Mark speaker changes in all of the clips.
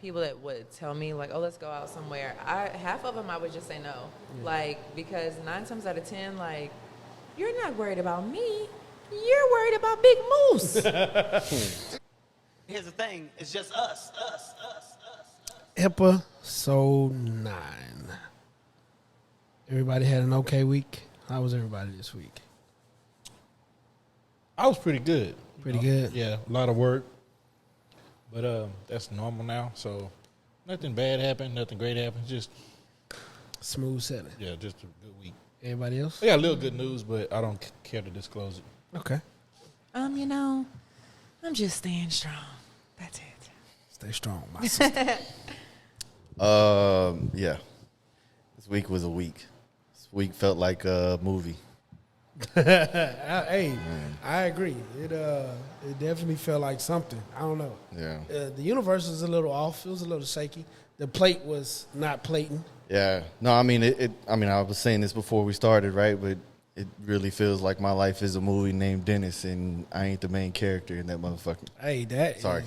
Speaker 1: people that would tell me like, oh, let's go out somewhere, half of them I would just say no. Like, because 9 times out of 10, like, you're not worried about me. You're worried about Big Moose.
Speaker 2: Here's the thing. It's just us.
Speaker 3: Episode 9. Everybody had an okay week? How was everybody this week?
Speaker 4: I was pretty good.
Speaker 3: Pretty good?
Speaker 4: Yeah, a lot of work. But that's normal now. So nothing bad happened, nothing great happened. Just
Speaker 3: smooth sailing.
Speaker 4: Yeah, just a good week.
Speaker 3: Everybody else?
Speaker 4: I got a little good news, but I don't care to disclose it.
Speaker 3: Okay.
Speaker 1: You know, I'm just staying strong. That's it.
Speaker 3: Stay strong, my sister.
Speaker 5: Yeah. This week was a week. This week felt like a movie.
Speaker 3: Hey, I agree. It definitely felt like something. I don't know.
Speaker 5: Yeah.
Speaker 3: The universe was a little off. It was a little shaky. The plate was not plating.
Speaker 5: Yeah. No, I mean I was saying this before we started, right? But it really feels like my life is a movie named Dennis, and I ain't the main character in that motherfucker.
Speaker 3: Hey,
Speaker 5: Sorry.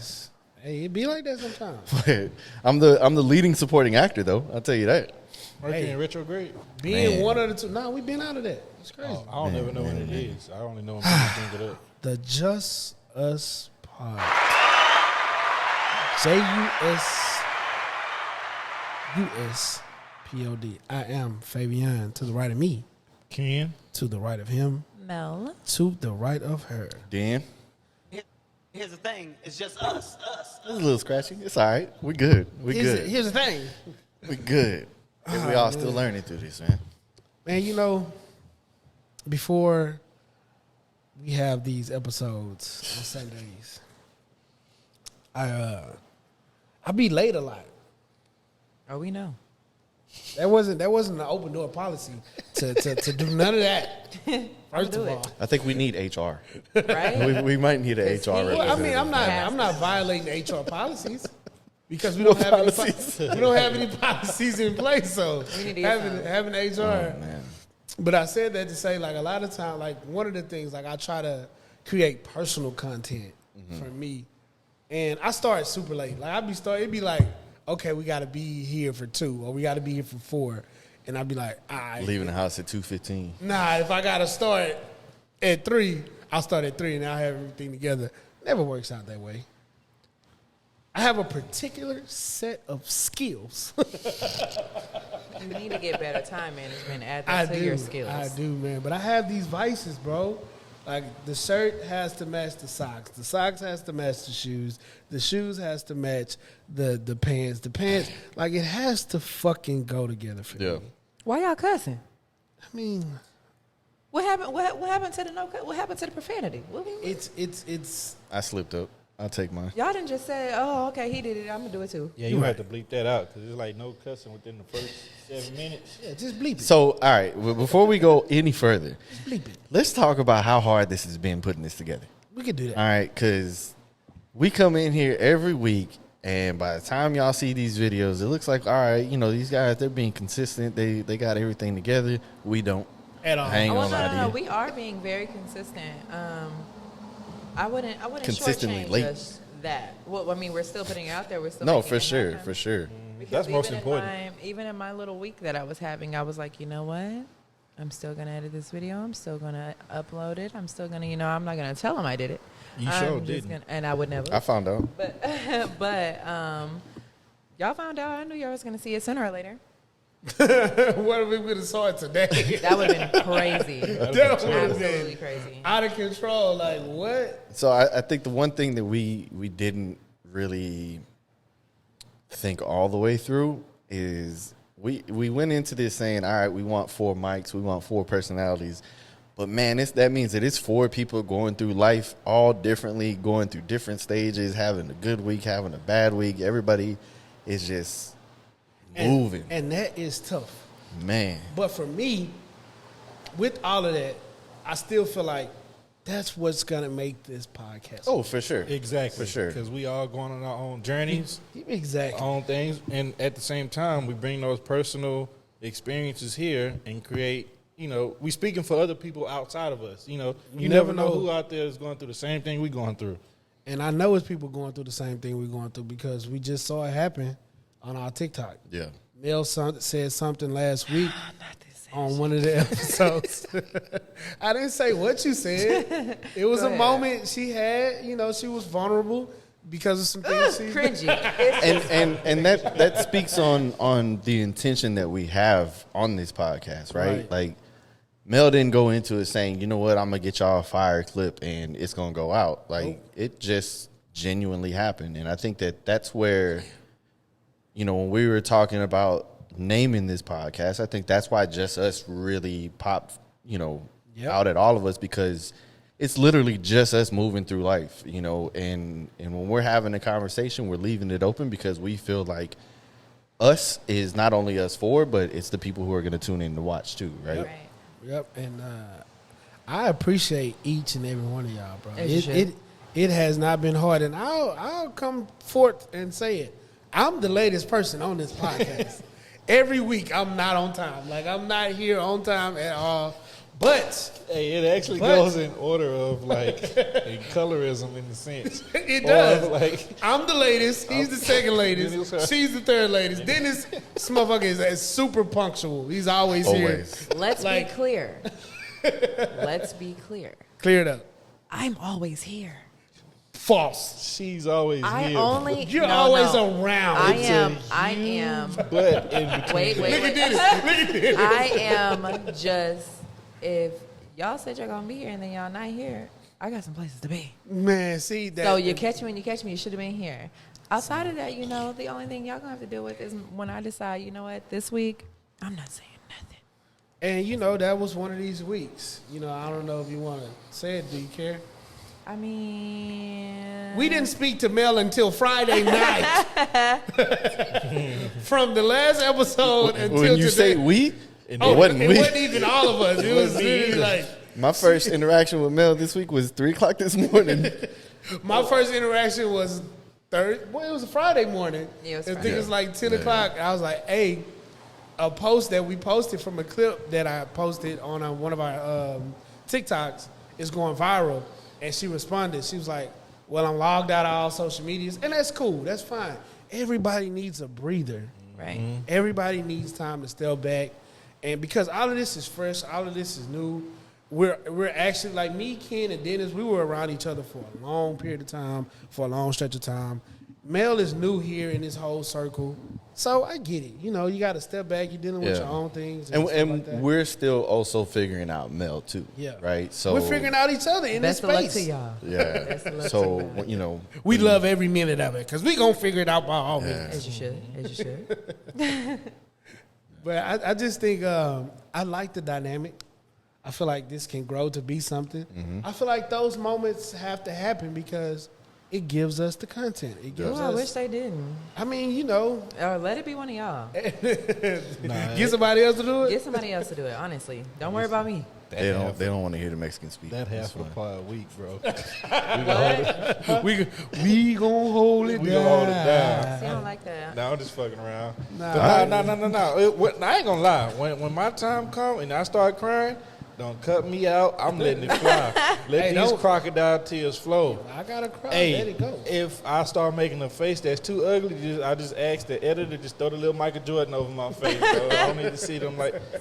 Speaker 3: Hey, it be like that sometimes.
Speaker 5: But I'm the leading supporting actor, though. I'll tell you that.
Speaker 4: Mercury in retrograde?
Speaker 3: Being one of the two. No, we've been out of that. It's crazy.
Speaker 4: Oh, I don't ever know what it is. I only know when people bring it up.
Speaker 3: The Just Us Pod. JUSUSPOD. I am Fabian. To the right of me.
Speaker 4: Ken.
Speaker 3: To the right of him.
Speaker 1: Mel.
Speaker 3: To the right of her.
Speaker 5: Dan.
Speaker 2: Here's the thing. It's just us.
Speaker 5: It's a little scratchy. It's all right. We good.
Speaker 3: Here's the thing.
Speaker 5: We good. And we all still learning through this, man.
Speaker 3: Man, you know, before we have these episodes on Sundays, I be late a lot.
Speaker 1: Oh, we know.
Speaker 3: That wasn't an open door policy to do none of that. First of all,
Speaker 5: I think we need HR.
Speaker 1: Right?
Speaker 5: We might need an HR
Speaker 3: well, I mean,
Speaker 5: representative.
Speaker 3: I'm not violating HR policies because we don't have any policies in place. So
Speaker 1: We need to
Speaker 3: having HR.
Speaker 5: Oh, man.
Speaker 3: But I said that to say, like, a lot of time, like, one of the things, like, I try to create personal content for me. And I start super late. Like, it'd be like, okay, we got to be here for 2 or we got to be here for 4. And I'd be like, all right.
Speaker 5: Leaving the house at 2:15.
Speaker 3: Nah, if I got to start at 3, I'll start at 3 and I'll have everything together. Never works out that way. I have a particular set of skills.
Speaker 1: You need to get better time management. Add that to your skills.
Speaker 3: I do, man. But I have these vices, bro. Like, the shirt has to match the socks. The socks has to match the shoes. The shoes has to match the pants. The pants, like, it has to fucking go together for me.
Speaker 1: Why y'all cussing?
Speaker 3: I mean,
Speaker 1: What happened? What happened to the no cut? What happened to the profanity?
Speaker 3: it's.
Speaker 5: I slipped up. I'll take mine.
Speaker 1: Y'all didn't just say, "Oh, okay, he did it. I'm gonna do it too."
Speaker 4: Yeah, you have to bleep that out because it's like no cussing within the first 7 minutes.
Speaker 3: Yeah, just bleep it.
Speaker 5: So, all right, well, before we go any further,
Speaker 3: Just bleep it.
Speaker 5: let's talk about how hard this has been putting this together.
Speaker 3: We could do that.
Speaker 5: All right, because we come in here every week, and by the time y'all see these videos, it looks like, all right, you know, these guys, they're being consistent. They got everything together. We don't.
Speaker 3: At all.
Speaker 5: I ain't
Speaker 1: Oh,
Speaker 5: gonna lie to
Speaker 1: no.
Speaker 5: you.
Speaker 1: We are being very consistent. I wouldn't
Speaker 5: Consistently
Speaker 1: shortchange
Speaker 5: late.
Speaker 1: us that. Well, I mean, we're still putting it out there. We're still
Speaker 5: No,
Speaker 1: making
Speaker 5: for
Speaker 1: it
Speaker 5: sure,
Speaker 1: happen.
Speaker 5: for sure.
Speaker 1: Because
Speaker 4: That's most
Speaker 1: even
Speaker 4: important.
Speaker 1: Even in my little week that I was having, I was like, you know what? I'm still going to edit this video. I'm still going to upload it. I'm still going to, I'm not going to tell them I did it.
Speaker 4: You
Speaker 1: I'm
Speaker 4: sure
Speaker 1: just
Speaker 4: didn't.
Speaker 1: and I would never.
Speaker 5: I found out.
Speaker 1: But y'all found out. I knew y'all was going to see it sooner or later.
Speaker 3: What if we would have saw it today?
Speaker 1: That would have been crazy.
Speaker 3: That would have
Speaker 1: Absolutely
Speaker 3: been
Speaker 1: crazy.
Speaker 3: out of control. Like, what?
Speaker 5: So I think the one thing that we didn't really think all the way through is we went into this saying, all right, we want 4 mics, we want 4 personalities. But, man, that means that it's 4 people going through life all differently, going through different stages, having a good week, having a bad week. Everybody is just moving.
Speaker 3: And that is tough.
Speaker 5: Man.
Speaker 3: But for me, with all of that, I still feel like that's what's going to make this podcast.
Speaker 5: Oh, for sure.
Speaker 4: Exactly.
Speaker 5: For sure.
Speaker 4: Because we all going on our own journeys,
Speaker 3: Exactly.
Speaker 4: our own things. And at the same time, we bring those personal experiences here and create, we speaking for other people outside of us. You never know who out there is going through the same thing we going through.
Speaker 3: And I know it's people going through the same thing we're going through because we just saw it happen on our TikTok.
Speaker 5: Yeah.
Speaker 3: Mel said something last week on one of the episodes. I didn't say what you said. It was a moment she had. You know, she was vulnerable because of some things she
Speaker 1: Cringy.
Speaker 5: And that speaks on the intention that we have on this podcast, right? Like, Mel didn't go into it saying, you know what, I'm gonna get y'all a fire clip and it's gonna go out. Like, it just genuinely happened, and I think that's where, you know, when we were talking about naming this podcast, I think that's why Just Us really popped, you know, out at all of us, because it's literally just us moving through life, you know, and when we're having a conversation, we're leaving it open because we feel like us is not only us four, but it's the people who are going to tune in to watch too, right?
Speaker 1: Right.
Speaker 3: Yep, and I appreciate each and every one of y'all, bro.
Speaker 1: As you should.
Speaker 3: It has not been hard, and I'll come forth and say it. I'm the latest person on this podcast. Every week I'm not on time. Like, I'm not here on time at all. But
Speaker 4: Hey, it actually goes in order of like a colorism in the sense.
Speaker 3: it does.
Speaker 4: Like,
Speaker 3: I'm the latest. He's the second latest. She's the third latest. Dennis, this motherfucker is super punctual. He's always here.
Speaker 5: Always.
Speaker 1: Let's
Speaker 3: Like-
Speaker 1: be clear. Let's be clear.
Speaker 3: Clear it up.
Speaker 1: I'm always here.
Speaker 3: False.
Speaker 4: she's always
Speaker 1: I
Speaker 4: here.
Speaker 1: only.
Speaker 3: You're
Speaker 1: no,
Speaker 3: always
Speaker 1: no.
Speaker 3: around.
Speaker 1: I
Speaker 3: It's
Speaker 1: am.
Speaker 3: a
Speaker 1: I am.
Speaker 4: But in between,
Speaker 1: Wait.
Speaker 3: Look at Dennis. Look at Dennis.
Speaker 1: I am just. If y'all said you're gonna be here and then y'all not here, I got some places to be.
Speaker 3: Man, see that.
Speaker 1: So you catch me when you catch me. You should have been here. Outside of that, you know, the only thing y'all gonna have to deal with is when I decide, you know what, this week I'm not saying nothing.
Speaker 3: And you know, that was one of these weeks. You know, I don't know if you want to say it. Do you care?
Speaker 1: I mean,
Speaker 3: We didn't speak to Mel until Friday night. From the last episode until
Speaker 5: When you
Speaker 3: today.
Speaker 5: say we,
Speaker 4: And
Speaker 3: Oh,
Speaker 5: it wasn't
Speaker 3: it
Speaker 5: we.
Speaker 3: wasn't even all of us. It was really like
Speaker 5: My first interaction with Mel this week was 3:00 this morning.
Speaker 3: my first interaction was it was a Friday morning.
Speaker 1: Yeah, it was
Speaker 3: I think
Speaker 1: Friday.
Speaker 3: it was like 10 o'clock. I was like, hey, a post that we posted from a clip that I posted on one of our TikToks is going viral. And she responded. She was like, well, I'm logged out of all social medias. And that's cool. That's fine. Everybody needs a breather.
Speaker 1: right?
Speaker 3: Everybody needs time to step back. And because all of this is fresh, all of this is new, we're actually, like me, Ken, and Dennis, we were around each other for a long period of time, for a long stretch of time. Mel is new here in this whole circle. So I get it. You know, you got to step back. You're dealing with
Speaker 5: Yeah.
Speaker 3: your own things.
Speaker 5: And,
Speaker 3: stuff like that.
Speaker 5: we're still also figuring out Mel too.
Speaker 3: Yeah.
Speaker 5: Right. So
Speaker 3: we're figuring out each other in
Speaker 1: Best
Speaker 3: this
Speaker 1: of luck
Speaker 3: space.
Speaker 1: to y'all.
Speaker 5: Yeah.
Speaker 1: Best of luck to
Speaker 5: So
Speaker 1: y'all.
Speaker 5: you know,
Speaker 3: We love every minute of it because we going to figure it out by all means.
Speaker 1: As you should. As you should.
Speaker 3: But I just think I like the dynamic. I feel like this can grow to be something. I feel like those moments have to happen because it gives us the content. It gives
Speaker 1: Oh, I wish
Speaker 3: us.
Speaker 1: they didn't.
Speaker 3: I mean, you know,
Speaker 1: Or let it be one of y'all.
Speaker 3: get somebody else to do it.
Speaker 1: Get somebody else to do it. Honestly, don't worry about me.
Speaker 5: they don't want to hear the Mexican speak.
Speaker 4: that
Speaker 5: That's
Speaker 4: half a
Speaker 5: fine.
Speaker 4: part a week, bro.
Speaker 1: What?
Speaker 3: we gonna hold it
Speaker 4: We
Speaker 3: down.
Speaker 4: gonna hold it down.
Speaker 1: See, I don't like that.
Speaker 4: No, I'm just fucking around.
Speaker 3: Nah.
Speaker 4: But no. I ain't gonna lie. When my time come and I start crying, don't cut me out. I'm letting it fly. Let
Speaker 3: Hey,
Speaker 4: these
Speaker 3: don't-
Speaker 4: crocodile tears flow.
Speaker 3: I gotta cry.
Speaker 4: Hey,
Speaker 3: Let it go.
Speaker 4: if I start making a face that's too ugly, I just ask the editor just throw the little Michael Jordan over my face. Bro. I don't need to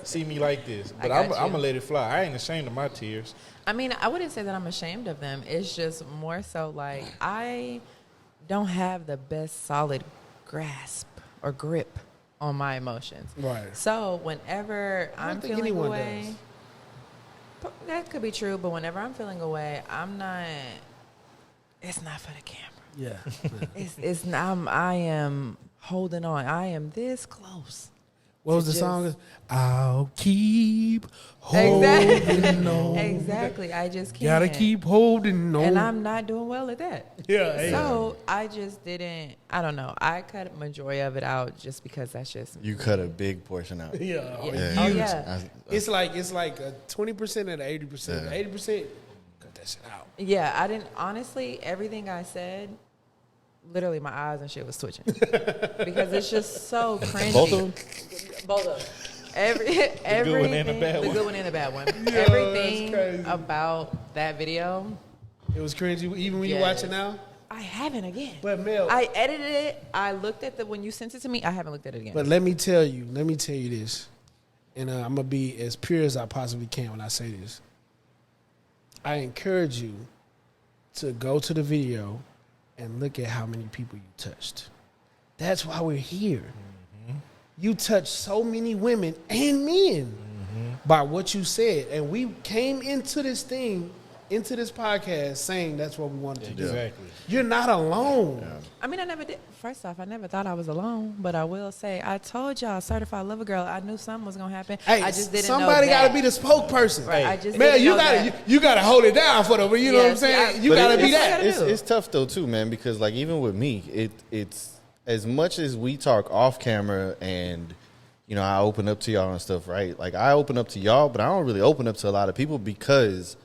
Speaker 4: see me like this. But
Speaker 1: I
Speaker 4: I'm
Speaker 1: got you.
Speaker 4: gonna let it fly. I ain't ashamed of my tears.
Speaker 1: I mean, I wouldn't say that I'm ashamed of them. It's just more so like I don't have the best solid grasp or grip on my emotions.
Speaker 3: Right.
Speaker 1: So whenever
Speaker 3: I don't
Speaker 1: I'm
Speaker 3: think
Speaker 1: feeling
Speaker 3: anyone
Speaker 1: away,
Speaker 3: does.
Speaker 1: that could be true. But whenever I'm feeling away, I'm not. It's not for the camera.
Speaker 3: Yeah.
Speaker 1: It's not. I am holding on. I am this close.
Speaker 3: What was the
Speaker 1: Just-
Speaker 3: song? I'll keep holding on.
Speaker 1: Exactly. I just can't.
Speaker 3: Gotta keep holding on.
Speaker 1: And I'm not doing well at that.
Speaker 3: Yeah. Hey.
Speaker 1: So I just didn't. I don't know. I cut a majority of it out just because that's just.
Speaker 5: You cut a big portion out.
Speaker 3: Yeah.
Speaker 1: Yeah. Oh,
Speaker 3: Huge.
Speaker 1: yeah.
Speaker 3: It's like a 20% and an 80%.
Speaker 5: Yeah.
Speaker 3: 80%, cut that shit out.
Speaker 1: Yeah, I didn't. Honestly, everything I said, literally my eyes and shit was twitching because it's just so cringy.
Speaker 5: Both of them.
Speaker 1: Both of them. Everything,
Speaker 4: good one and the bad
Speaker 1: the
Speaker 4: one.
Speaker 1: good one and the bad one.
Speaker 3: that's
Speaker 1: Everything
Speaker 3: crazy.
Speaker 1: about that video.
Speaker 3: It was cringy. Even when you
Speaker 1: Yes.
Speaker 3: watch it now?
Speaker 1: I haven't again.
Speaker 3: But Mel,
Speaker 1: I edited it. I looked at when you sent it to me. I haven't looked at it again.
Speaker 3: but let me tell you this, and I'm gonna be as pure as I possibly can when I say this. I encourage you to go to the video and look at how many people you touched. That's why we're here. Mm-hmm. You touched so many women and men by what you said, and we came into this podcast saying that's what we wanted to do.
Speaker 4: Exactly.
Speaker 3: You're not alone.
Speaker 5: Yeah.
Speaker 1: I mean, I never did. First off, I never thought I was alone, but I will say, I told y'all, certified lover girl. I knew something was gonna happen.
Speaker 3: Hey,
Speaker 1: I just didn't
Speaker 3: somebody
Speaker 1: know
Speaker 3: got to
Speaker 1: that.
Speaker 3: be the spokesperson.
Speaker 1: Right. I just
Speaker 3: Man,
Speaker 1: didn't
Speaker 3: you
Speaker 1: know
Speaker 3: gotta
Speaker 1: that.
Speaker 3: you gotta hold it down for them. You know what I'm
Speaker 1: Yes,
Speaker 3: saying? You
Speaker 5: But
Speaker 3: gotta be
Speaker 1: it's-
Speaker 3: that.
Speaker 1: it's-
Speaker 5: It's tough though too, man, because like even with me, it's as much as we talk off camera and you know I open up to y'all and stuff, right? Like I open up to y'all, but I don't really open up to a lot of people because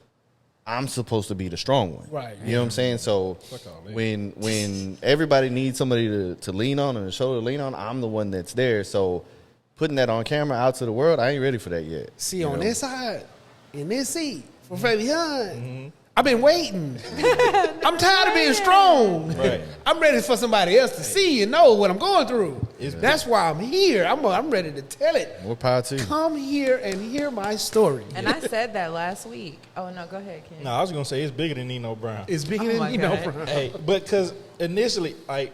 Speaker 5: I'm supposed to be the strong one,
Speaker 3: Right.
Speaker 5: You know what I'm saying? So
Speaker 4: all that.
Speaker 5: when everybody needs somebody to lean on and a shoulder to lean on, I'm the one that's there. So putting that on camera out to the world, I ain't ready for that yet.
Speaker 3: See,
Speaker 5: you
Speaker 3: on
Speaker 5: know?
Speaker 3: this side, in this seat for Fabian, I've been waiting. I'm tired of being strong.
Speaker 4: Right.
Speaker 3: I'm ready for somebody else to see and know what I'm going through.
Speaker 4: It's-
Speaker 3: That's why I'm here. I'm ready to tell it.
Speaker 5: More power to you.
Speaker 3: Come here and hear my story.
Speaker 1: And I said that last week. Oh no, go ahead, Ken.
Speaker 4: No, I was gonna say it's bigger than Nino Brown.
Speaker 3: It's bigger
Speaker 1: Oh
Speaker 3: than
Speaker 1: my
Speaker 3: you know.
Speaker 1: God.
Speaker 3: Bro.
Speaker 4: Hey, but because initially, like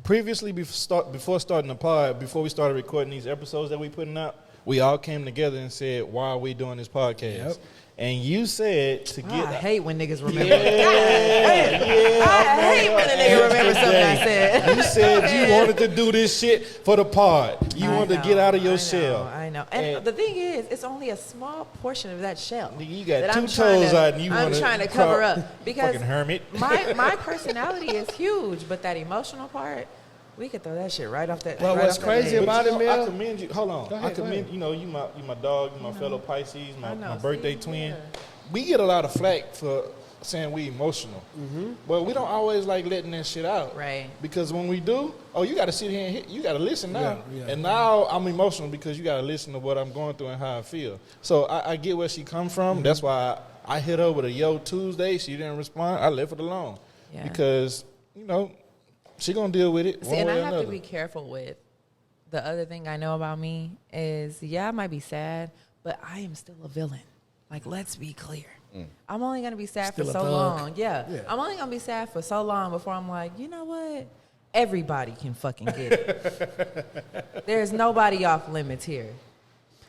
Speaker 4: previously, before starting the pod, before we started recording these episodes that we putting out, we all came together and said, "Why are we doing this podcast?"
Speaker 3: Yep.
Speaker 4: And you said to
Speaker 1: Oh,
Speaker 4: get.
Speaker 1: I hate when niggas remember.
Speaker 4: Yeah,
Speaker 1: I hate when a nigga remember something I said.
Speaker 4: You said you wanted to do this shit for the pod. You
Speaker 1: I
Speaker 4: wanted
Speaker 1: know,
Speaker 4: to get out of your
Speaker 1: I know,
Speaker 4: shell.
Speaker 1: I know. And
Speaker 4: And-
Speaker 1: the thing is, it's only a small portion of that shell.
Speaker 4: Nigga, you got
Speaker 1: that
Speaker 4: two
Speaker 1: I'm trying
Speaker 4: toes
Speaker 1: to-
Speaker 4: out and you
Speaker 1: I'm
Speaker 4: wanna
Speaker 1: trying to cover
Speaker 4: crawl-
Speaker 1: up because
Speaker 4: fucking hermit.
Speaker 1: my personality is huge, but that emotional part, we could throw that shit right off that.
Speaker 3: Well,
Speaker 1: right
Speaker 3: what's
Speaker 1: off that
Speaker 3: crazy
Speaker 1: leg.
Speaker 3: about
Speaker 4: But
Speaker 3: it,
Speaker 4: you know, I
Speaker 3: Mel?
Speaker 4: commend you. Hold on.
Speaker 3: Go ahead,
Speaker 4: I commend you. Know, you my dog, you my fellow Pisces,
Speaker 1: I know,
Speaker 4: my birthday
Speaker 1: see?
Speaker 4: twin.
Speaker 1: Yeah.
Speaker 4: We get a lot of flack for saying we emotional, but we don't always like letting that shit out.
Speaker 1: Right.
Speaker 4: Because when we do, you got to sit here and you got to listen now.
Speaker 3: Yeah, yeah.
Speaker 4: And now I'm emotional because you got to listen to what I'm going through and how I feel. So I get where she come from. That's why I hit her with a Yo Tuesday. She didn't respond. I left it alone
Speaker 1: Yeah.
Speaker 4: because she gonna deal with it.
Speaker 1: See,
Speaker 4: one
Speaker 1: and
Speaker 4: way
Speaker 1: I
Speaker 4: or
Speaker 1: have
Speaker 4: another.
Speaker 1: to be careful with the other thing I know about me is, I might be sad, but I am still a villain. Like, let's be clear. I'm only going to be sad
Speaker 3: Still
Speaker 1: for
Speaker 3: a
Speaker 1: so
Speaker 3: thug.
Speaker 1: long. Yeah.
Speaker 3: Yeah.
Speaker 1: I'm only going to be sad for so long before I'm like, you know what? Everybody can fucking get it. There's nobody off limits here.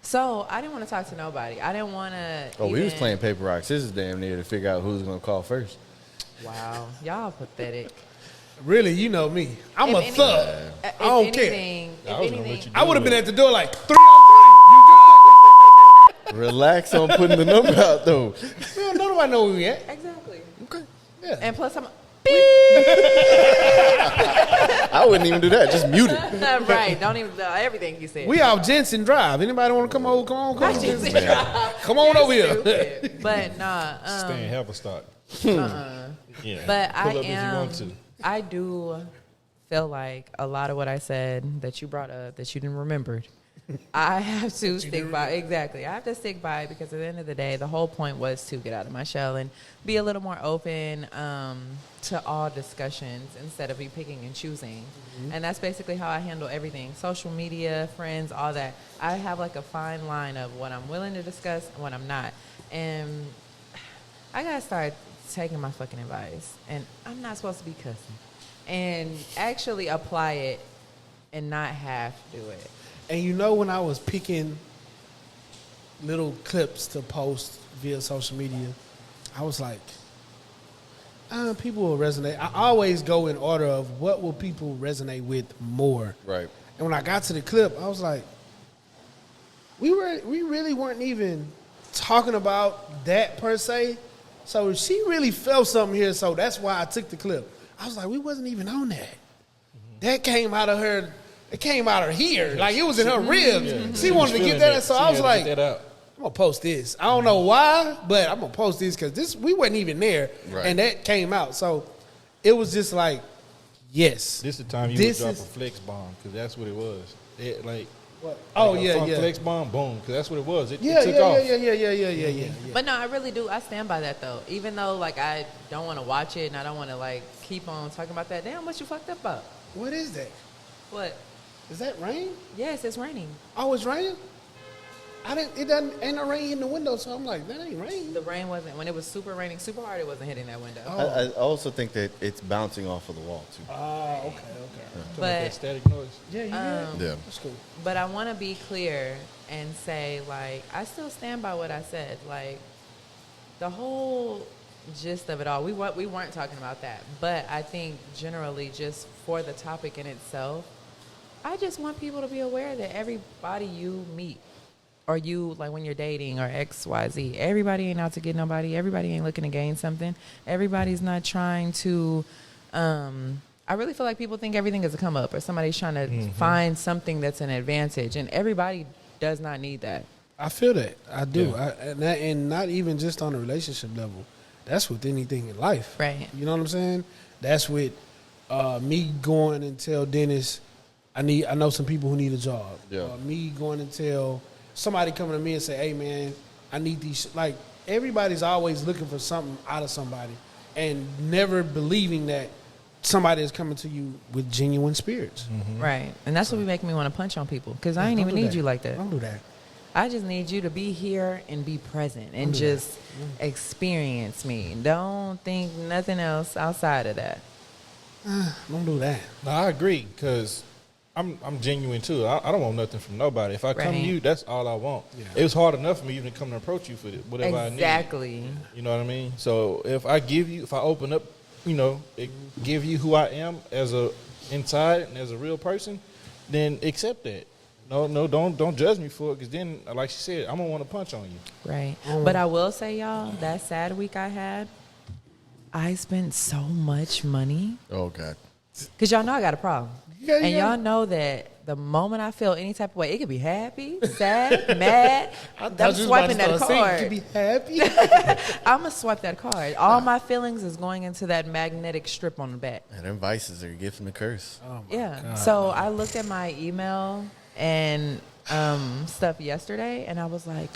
Speaker 1: So I didn't want to talk to nobody. I didn't want to.
Speaker 5: Oh, we was playing paper rock scissors damn near to figure out who's gonna call first.
Speaker 1: Wow. Y'all pathetic.
Speaker 3: Really, you know me. I'm
Speaker 1: If
Speaker 3: a
Speaker 1: anything-
Speaker 3: thug.
Speaker 1: If
Speaker 3: I don't care.
Speaker 1: anything,
Speaker 4: I
Speaker 1: If
Speaker 4: was gonna
Speaker 1: anything,
Speaker 4: let you
Speaker 3: I would have been
Speaker 4: it.
Speaker 3: at the door like 303.
Speaker 5: Relax on putting the number out though.
Speaker 3: You good? Man, nobody know where we at.
Speaker 1: exactly.
Speaker 3: Okay. Yeah.
Speaker 1: And plus, I'm
Speaker 5: I wouldn't even do that. Just mute it.
Speaker 1: right. Don't even everything you said.
Speaker 3: We out Jensen Drive. Anybody want to come over? Come on, come on.
Speaker 1: Jensen
Speaker 3: Come on over here.
Speaker 1: Stupid. But nah.
Speaker 4: Stay in Haverstock. Yeah.
Speaker 1: But
Speaker 4: Pull
Speaker 1: I
Speaker 4: up if you
Speaker 1: am.
Speaker 4: want to.
Speaker 1: I do feel like a lot of what I said that you brought up that you didn't remember. I have to stick by exactly. I have to stick by it because at the end of the day, the whole point was to get out of my shell and be a little more open to all discussions instead of be picking and choosing. And that's basically how I handle everything: social media, friends, all that. I have like a fine line of what I'm willing to discuss and what I'm not. And I gotta start taking my fucking advice, and I'm not supposed to be cussing, and actually apply it and not have to do it.
Speaker 3: And you know, when I was picking little clips to post via social media, I was like, people will resonate. I always go in order of what will people resonate with more.
Speaker 5: Right.
Speaker 3: And when I got to the clip, I was like, we really weren't even talking about that per se. So she really felt something here, so that's why I took the clip. I was like, we wasn't even on that. That came out of her. It came out of here. Like, it was in her ribs.
Speaker 4: Yeah.
Speaker 3: She wanted to get that. So I was like,
Speaker 4: get that out.
Speaker 3: I'm going to post this. I don't know why, but I'm going to post this because we wasn't even there.
Speaker 5: Right.
Speaker 3: And that came out. So it was just like, yes.
Speaker 4: This is the time you
Speaker 3: This
Speaker 4: would drop
Speaker 3: is-
Speaker 4: a flex bomb because that's what it was.
Speaker 3: What? Oh
Speaker 4: Like a
Speaker 3: yeah,
Speaker 4: Funk
Speaker 3: yeah.
Speaker 4: Flex bomb, boom, because that's what it was. It
Speaker 3: Yeah,
Speaker 4: took
Speaker 3: yeah,
Speaker 4: off.
Speaker 3: yeah.
Speaker 1: But no, I really do. I stand by that though. Even though like I don't want to watch it and I don't want to like keep on talking about that. Damn, what you fucked up about?
Speaker 3: What is that?
Speaker 1: What?
Speaker 3: Is that rain?
Speaker 1: Yes, it's raining.
Speaker 3: Oh, it's raining. Ain't no rain in the window, so I'm like, that ain't rain.
Speaker 1: The rain wasn't when it was super raining super hard. It wasn't hitting that window.
Speaker 5: I also think that it's bouncing off of the wall too.
Speaker 3: Oh, okay.
Speaker 4: Like
Speaker 1: But
Speaker 4: that static noise.
Speaker 3: Yeah, you did.
Speaker 5: Yeah.
Speaker 3: That's cool.
Speaker 1: But I want to be clear and say, like, I still stand by what I said. Like, the whole gist of it all, we weren't talking about that. But I think generally, just for the topic in itself, I just want people to be aware that everybody you meet, or you, like when you're dating or X, Y, Z, everybody ain't out to get nobody. Everybody ain't looking to gain something. Everybody's not trying to, I really feel like people think everything is a come up or somebody's trying to find something that's an advantage. And everybody does not need that.
Speaker 3: I feel that. I do.
Speaker 4: Yeah.
Speaker 3: And not even just on a relationship level. That's with anything in life.
Speaker 1: Right.
Speaker 3: You know what I'm saying? That's with me going and tell Dennis, I know some people who need a job.
Speaker 5: Yeah.
Speaker 3: Me going and tell somebody coming to me and say, hey, man, I need these. Like, everybody's always looking for something out of somebody and never believing that somebody is coming to you with genuine spirits.
Speaker 1: Right. And that's what be making me want to punch on people because I ain't
Speaker 3: Don't
Speaker 1: even
Speaker 3: do
Speaker 1: need
Speaker 3: that.
Speaker 1: you like that.
Speaker 3: Don't do that.
Speaker 1: I just need you to be here and be present and
Speaker 3: do
Speaker 1: just experience me. Don't think nothing else outside of that.
Speaker 3: Don't do that.
Speaker 4: No, I agree because I'm genuine too. I don't want nothing from nobody. If I come to
Speaker 1: Right.
Speaker 4: you, that's all I want.
Speaker 3: Yeah.
Speaker 4: It was hard enough for me even to come and approach you for whatever I need.
Speaker 1: Exactly.
Speaker 4: You know what I mean? So if I open up, give you who I am as a inside and as a real person, then accept that. No, don't judge me for it because then, like she said, I'm gonna want to punch on you.
Speaker 1: Right. But I will say, y'all, that sad week I had, I spent so much money.
Speaker 5: Oh God.
Speaker 1: Because y'all know I got a problem.
Speaker 3: Yeah,
Speaker 1: and
Speaker 3: yeah.
Speaker 1: y'all know that the moment I feel any type of way, it could be happy, sad, mad. I'm swiping that
Speaker 3: You
Speaker 1: card.
Speaker 3: could be happy.
Speaker 1: I'm going to swipe that card. All my feelings is going into that magnetic strip on the back.
Speaker 5: And them vices are a gift and a curse.
Speaker 1: Yeah. So I looked at my email and stuff yesterday, and I was like,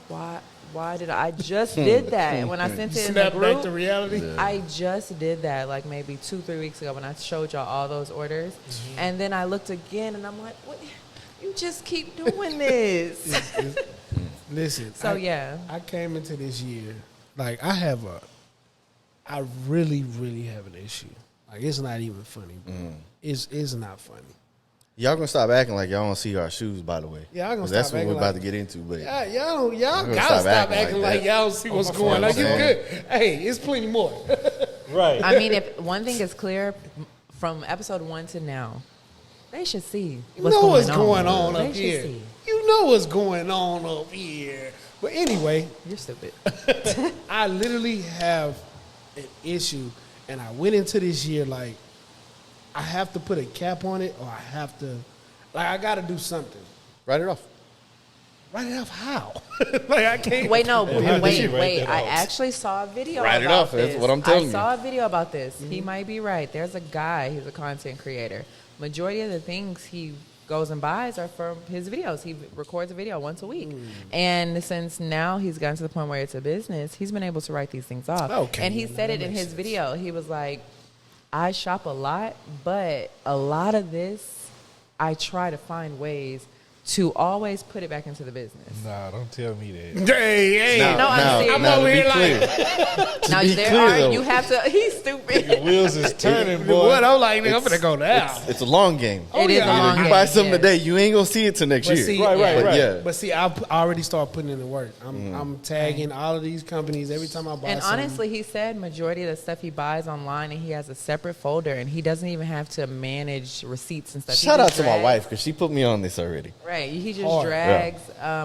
Speaker 1: why did I just did that? And when I sent it in the
Speaker 3: Snap
Speaker 1: group,
Speaker 3: back to reality.
Speaker 1: I just did that like maybe 2-3 weeks ago when I showed y'all all those orders. And then I looked again and I'm like, what? You just keep doing this.
Speaker 3: Listen.
Speaker 1: So, yeah.
Speaker 3: I came into this year like I really, really have an issue. Like, it's not even funny. Bro. It's not funny.
Speaker 5: Y'all gonna stop acting like y'all don't see our shoes, by the way.
Speaker 3: Yeah, I'm gonna
Speaker 5: 'Cause that's
Speaker 3: stop
Speaker 5: what we're
Speaker 3: acting
Speaker 5: about
Speaker 3: like-
Speaker 5: to get into. But
Speaker 3: Y'all
Speaker 5: gonna
Speaker 3: gotta stop acting
Speaker 5: like
Speaker 3: like
Speaker 5: that.
Speaker 3: y'all don't see what's
Speaker 4: my
Speaker 3: going on. Like,
Speaker 5: fault,
Speaker 3: you
Speaker 5: man.
Speaker 3: good. Hey, it's plenty more.
Speaker 4: Right.
Speaker 1: I mean, if one thing is clear from episode 1 to now, they should see
Speaker 3: You know what's going on
Speaker 1: They
Speaker 3: up
Speaker 1: should
Speaker 3: here.
Speaker 1: see.
Speaker 3: You know what's going on up here. But anyway,
Speaker 1: You're stupid.
Speaker 3: I literally have an issue, and I went into this year like I have to put a cap on it, or I have to, like, I got to do something.
Speaker 5: write it off.
Speaker 3: Write it off how? Like, I can't.
Speaker 1: Wait, no,
Speaker 4: how did you write
Speaker 1: wait.
Speaker 4: that
Speaker 1: I
Speaker 4: off?
Speaker 1: actually saw a video
Speaker 5: Write it
Speaker 1: about
Speaker 5: off, that's
Speaker 1: this.
Speaker 5: what I'm telling
Speaker 1: I
Speaker 5: you.
Speaker 1: saw a video about this. He might be right. There's a guy, he's a content creator. Majority of the things he goes and buys are from his videos. He records a video once a week. And since now he's gotten to the point where it's a business, he's been able to write these things off.
Speaker 3: Okay,
Speaker 1: And he said it in his video. He was like, I shop a lot, but a lot of this, I try to find ways to always put it back into the business.
Speaker 4: Nah, don't tell me that.
Speaker 3: Hey,
Speaker 1: No, I'm serious.
Speaker 3: I'm over
Speaker 5: to be
Speaker 3: here
Speaker 5: clear.
Speaker 3: like,
Speaker 1: Now
Speaker 5: be
Speaker 1: there
Speaker 5: clear,
Speaker 1: are
Speaker 5: though.
Speaker 1: you have to. He's stupid.
Speaker 4: Wheels is turning, boy.
Speaker 3: what? I'm like, nigga, I'm finna go down.
Speaker 5: It's a long game.
Speaker 1: It is a
Speaker 3: yeah.
Speaker 1: long
Speaker 5: You
Speaker 1: game,
Speaker 5: buy something
Speaker 1: yes.
Speaker 5: today, you ain't gonna see it till next
Speaker 3: But
Speaker 5: year.
Speaker 3: see,
Speaker 4: Right,
Speaker 5: but
Speaker 4: right.
Speaker 5: yeah,
Speaker 3: But see, I already started putting in the work. I'm tagging all of these companies every time I buy
Speaker 1: And
Speaker 3: something.
Speaker 1: honestly, he said majority of the stuff he buys online, and he has a separate folder, and he doesn't even have to manage receipts and stuff. He
Speaker 5: shout out
Speaker 1: just
Speaker 5: to my
Speaker 1: drags-
Speaker 5: wife because she put me on this already.
Speaker 1: Right, he just
Speaker 3: Hard.
Speaker 1: drags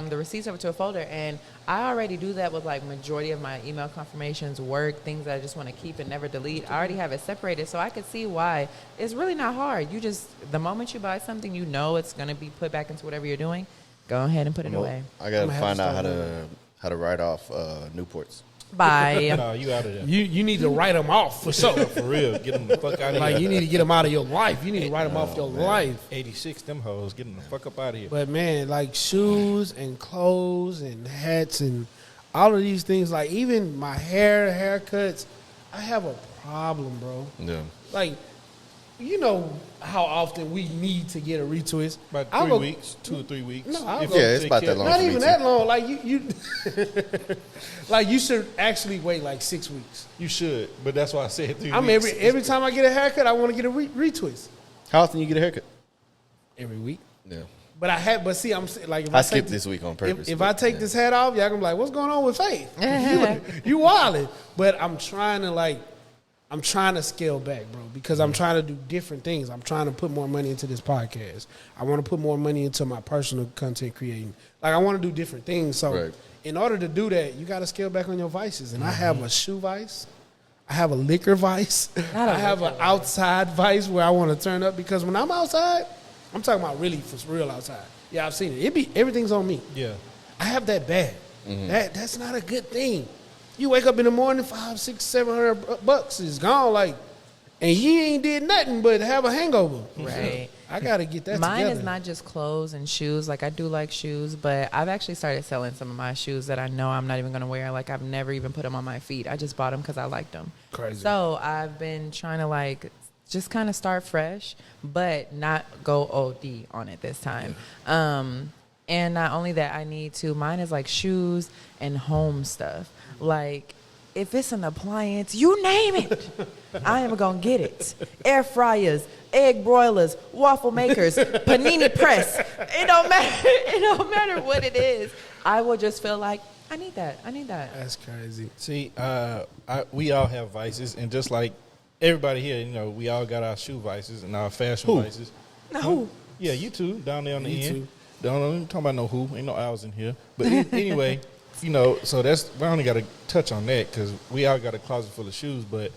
Speaker 1: the receipts over to a folder, and I already do that with like majority of my email confirmations, work, things that I just want to keep and never delete. I already have it separated, so I could see why it's really not hard. You just the moment you buy something, you know it's gonna be put back into whatever you're doing. Go ahead and put it away.
Speaker 5: I gotta
Speaker 3: I'ma have
Speaker 5: find
Speaker 3: to
Speaker 5: out
Speaker 3: start
Speaker 5: how to write off Newports.
Speaker 1: Bye.
Speaker 4: No, you out of there.
Speaker 3: You need to write them off for sure.
Speaker 4: For real, get them the fuck out of
Speaker 3: Like
Speaker 4: here.
Speaker 3: you need to get them out of your life. You need to write them off your life.
Speaker 4: 86, them hoes, get them the fuck up out of here.
Speaker 3: But man, like shoes and clothes and hats and all of these things, like even my haircuts, I have a problem, bro.
Speaker 5: Yeah.
Speaker 3: Like, you know how often we need to get a retwist.
Speaker 4: About
Speaker 3: I'll
Speaker 4: 3
Speaker 3: go-
Speaker 4: weeks, 2 or 3 weeks.
Speaker 3: No, I'll
Speaker 4: If
Speaker 3: go-
Speaker 4: you
Speaker 5: Yeah, it's
Speaker 4: take
Speaker 5: about
Speaker 4: care-
Speaker 5: that long.
Speaker 3: Not
Speaker 5: for me
Speaker 3: even
Speaker 5: too.
Speaker 3: that long. Like you like you should actually wait like 6 weeks.
Speaker 4: You should, but that's why I said 3
Speaker 3: I'm
Speaker 4: weeks.
Speaker 3: every time I get a haircut, I want to get a retwist
Speaker 5: How often you get a haircut?
Speaker 3: every week.
Speaker 5: Yeah.
Speaker 3: But see, I'm like if
Speaker 5: I
Speaker 3: take
Speaker 5: skipped this week on purpose.
Speaker 3: If
Speaker 5: but,
Speaker 3: I take
Speaker 5: yeah.
Speaker 3: this hat off, y'all gonna be like, "What's going on with Faith? you wildin'." But I'm trying to scale back, bro, because I'm trying to do different things. I'm trying to put more money into this podcast. I want to put more money into my personal content creating. Like I want to do different things. So
Speaker 5: Right.
Speaker 3: in order to do that, you got to scale back on your vices. And I have a shoe vice. I have a liquor vice. I have an outside vice where I want to turn up because when I'm outside, I'm talking about really for real outside. Yeah, I've seen it. Everything's on me.
Speaker 4: Yeah.
Speaker 3: I have that bad. That's not a good thing. You wake up in the morning, $500, $600, $700 is gone, like, and you ain't did nothing but have a hangover.
Speaker 1: Right.
Speaker 3: I gotta get that
Speaker 1: Mine
Speaker 3: together.
Speaker 1: is not just clothes and shoes. Like I do like shoes, but I've actually started selling some of my shoes that I know I'm not even gonna wear. Like I've never even put them on my feet. I just bought them because I liked them.
Speaker 3: Crazy.
Speaker 1: So I've been trying to like just kind of start fresh, but not go OD on it this time. And not only that, I need to. Mine is like shoes and home stuff. Like if it's an appliance, you name it, I am gonna get it. Air fryers, egg broilers, waffle makers, panini press. It don't matter. It don't matter what it is. I will just feel like I need that. I need that.
Speaker 3: That's crazy.
Speaker 4: See, we all have vices, and just like everybody here, you know, we all got our shoe vices and our fashion vices.
Speaker 1: No.
Speaker 4: Yeah, you too, down there on the
Speaker 3: Me
Speaker 4: end.
Speaker 3: too.
Speaker 4: Don't talk about no who. Ain't no owls in here. But anyway, you know, so we only got to touch on that because we all got a closet full of shoes. But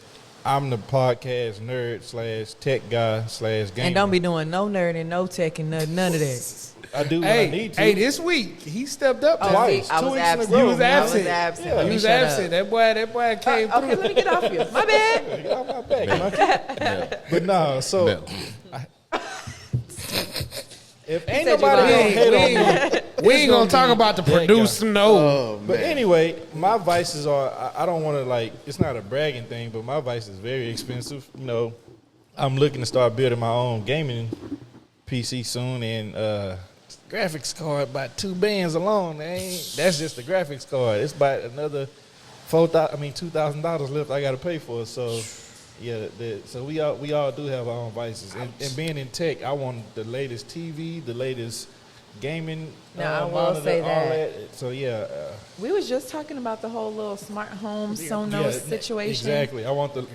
Speaker 4: I'm the podcast nerd / tech guy / gamer.
Speaker 1: And don't be doing no nerd and no tech and none of that.
Speaker 4: I do what I need
Speaker 3: Hey,
Speaker 4: to.
Speaker 3: this week he stepped up.
Speaker 1: Oh,
Speaker 4: Twice.
Speaker 1: see, I
Speaker 4: 2
Speaker 1: was
Speaker 4: weeks in a
Speaker 1: absent.
Speaker 4: row.
Speaker 3: You was absent.
Speaker 4: Yeah,
Speaker 1: Let
Speaker 3: You
Speaker 1: me
Speaker 3: was
Speaker 1: shut up.
Speaker 3: absent. That boy came through.
Speaker 1: Okay, let me get off you. My bad.
Speaker 4: Get off my back, man. But no, so
Speaker 5: Mel.
Speaker 4: if ain't
Speaker 1: said you
Speaker 4: nobody
Speaker 1: lying.
Speaker 4: gonna hate on me,
Speaker 3: We ain't gonna talk
Speaker 4: be
Speaker 3: about the
Speaker 4: that guy.
Speaker 3: producer. No.
Speaker 5: Oh,
Speaker 4: But
Speaker 5: man.
Speaker 4: anyway, my vices are, I don't want to like, it's not a bragging thing, but my vice is very expensive. You know, I'm looking to start building my own gaming PC soon, and graphics card about 2 bands alone. That's just the graphics card. It's about another $2,000 left I got to pay for. So yeah, so we all do have our own vices, and being in tech, I want the latest TV, the latest gaming.
Speaker 1: Now, I will
Speaker 4: monitor,
Speaker 1: say
Speaker 4: all
Speaker 1: that.
Speaker 4: So yeah.
Speaker 1: We was just talking about the whole little smart home Sonos situation.
Speaker 4: Exactly. I want the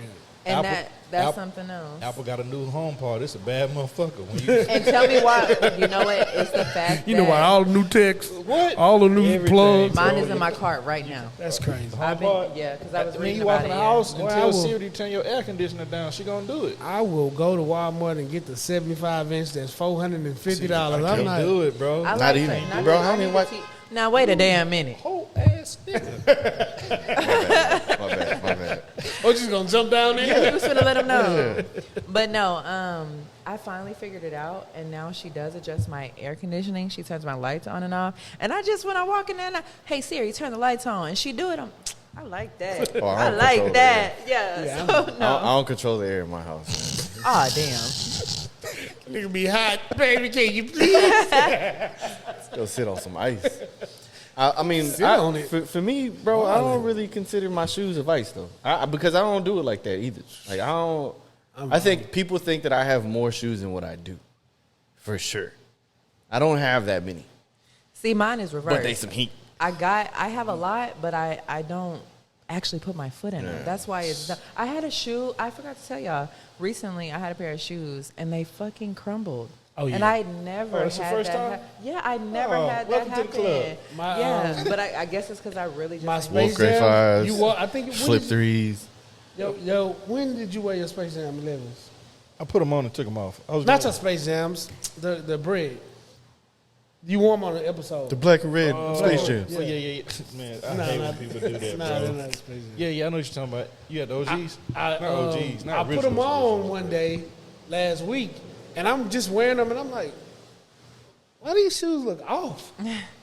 Speaker 1: And
Speaker 4: Apple,
Speaker 1: that's
Speaker 4: Apple,
Speaker 1: something else.
Speaker 4: Apple got a new home pod. It's a bad motherfucker. When you,
Speaker 1: And tell me why. You know what? It's the fact
Speaker 3: You know
Speaker 1: that
Speaker 3: what? All the new techs,
Speaker 4: What?
Speaker 3: all the new
Speaker 4: Everything.
Speaker 3: plugs.
Speaker 1: mine is in my cart right now.
Speaker 3: That's crazy.
Speaker 1: I've
Speaker 4: pod?
Speaker 1: been, yeah, because I was
Speaker 4: I mean,
Speaker 1: reading
Speaker 4: you walk
Speaker 1: about
Speaker 4: in
Speaker 1: it.
Speaker 4: the
Speaker 1: yeah.
Speaker 4: house and
Speaker 3: Well, I
Speaker 4: tell
Speaker 3: will-
Speaker 4: Siri to turn your air conditioner down. She gonna do it.
Speaker 3: I will go to Walmart and get the 75-inch that's $450.
Speaker 4: I
Speaker 3: I'm
Speaker 4: can't
Speaker 3: not.
Speaker 4: do it, bro.
Speaker 1: I
Speaker 5: Not
Speaker 1: like
Speaker 5: even.
Speaker 1: certain- I
Speaker 5: Bro,
Speaker 1: need-
Speaker 5: how
Speaker 1: I
Speaker 5: many
Speaker 1: need
Speaker 5: white-
Speaker 1: to see- Now wait a damn minute.
Speaker 4: Whole ass nigga.
Speaker 5: My bad.
Speaker 3: Oh, just gonna jump down there?
Speaker 1: You was finna let them know. But no, I finally figured it out, and now she does adjust my air conditioning. She turns my lights on and off, and when I walk in there, and hey Siri, turn the lights on, and she do it. I like that.
Speaker 5: Oh,
Speaker 1: I
Speaker 5: don't
Speaker 1: like
Speaker 5: control
Speaker 1: that. Yeah.
Speaker 3: Yeah,
Speaker 1: So,
Speaker 5: I
Speaker 1: no.
Speaker 5: don't control the air in my house.
Speaker 1: Ah, damn.
Speaker 3: Nigga be hot, baby. Can you please?
Speaker 5: Go sit on some ice. I mean,
Speaker 3: Sit on it.
Speaker 5: For me, bro, I don't really consider my shoes a vice though, because I don't do it like that either. Like I don't. I think people think that I have more shoes than what I do, for sure. I don't have that many,
Speaker 1: See, mine is reversed.
Speaker 5: but they some heat.
Speaker 1: I have a lot, but I don't actually put my foot in them. That's why it's done. I had a shoe. I forgot to tell y'all. Recently, I had a pair of shoes, and they fucking crumbled.
Speaker 3: Oh, yeah.
Speaker 1: And I never
Speaker 4: Oh, that's the
Speaker 1: had
Speaker 4: first
Speaker 1: that.
Speaker 4: time?
Speaker 1: Yeah, I never
Speaker 4: Oh,
Speaker 1: had that
Speaker 4: welcome to
Speaker 1: happen.
Speaker 4: the club.
Speaker 3: My,
Speaker 1: Yeah, but I guess it's because I really just
Speaker 3: My
Speaker 1: ain't-
Speaker 3: Space
Speaker 5: Wolf Grade
Speaker 3: Jam,
Speaker 5: fives,
Speaker 3: you walk, I think when
Speaker 5: flip
Speaker 3: did-
Speaker 5: threes.
Speaker 3: Yo, when did you wear your Space Jam 11s?
Speaker 4: I put them on and took them off. I was
Speaker 3: Not
Speaker 4: gonna-
Speaker 3: your Space Jams, the bread. You wore them on the episode.
Speaker 5: The black and red Space Jam.
Speaker 4: Oh, yeah. Man, I hate when people do that,
Speaker 3: Nah,
Speaker 4: bro.
Speaker 3: they're not Space Jam.
Speaker 4: Yeah, I know what you're talking about. You had the OGs? Not OGs. Not
Speaker 3: I put
Speaker 4: original
Speaker 3: them on
Speaker 4: Space
Speaker 3: one day last week, and I'm just wearing them, and I'm like, why these shoes look off?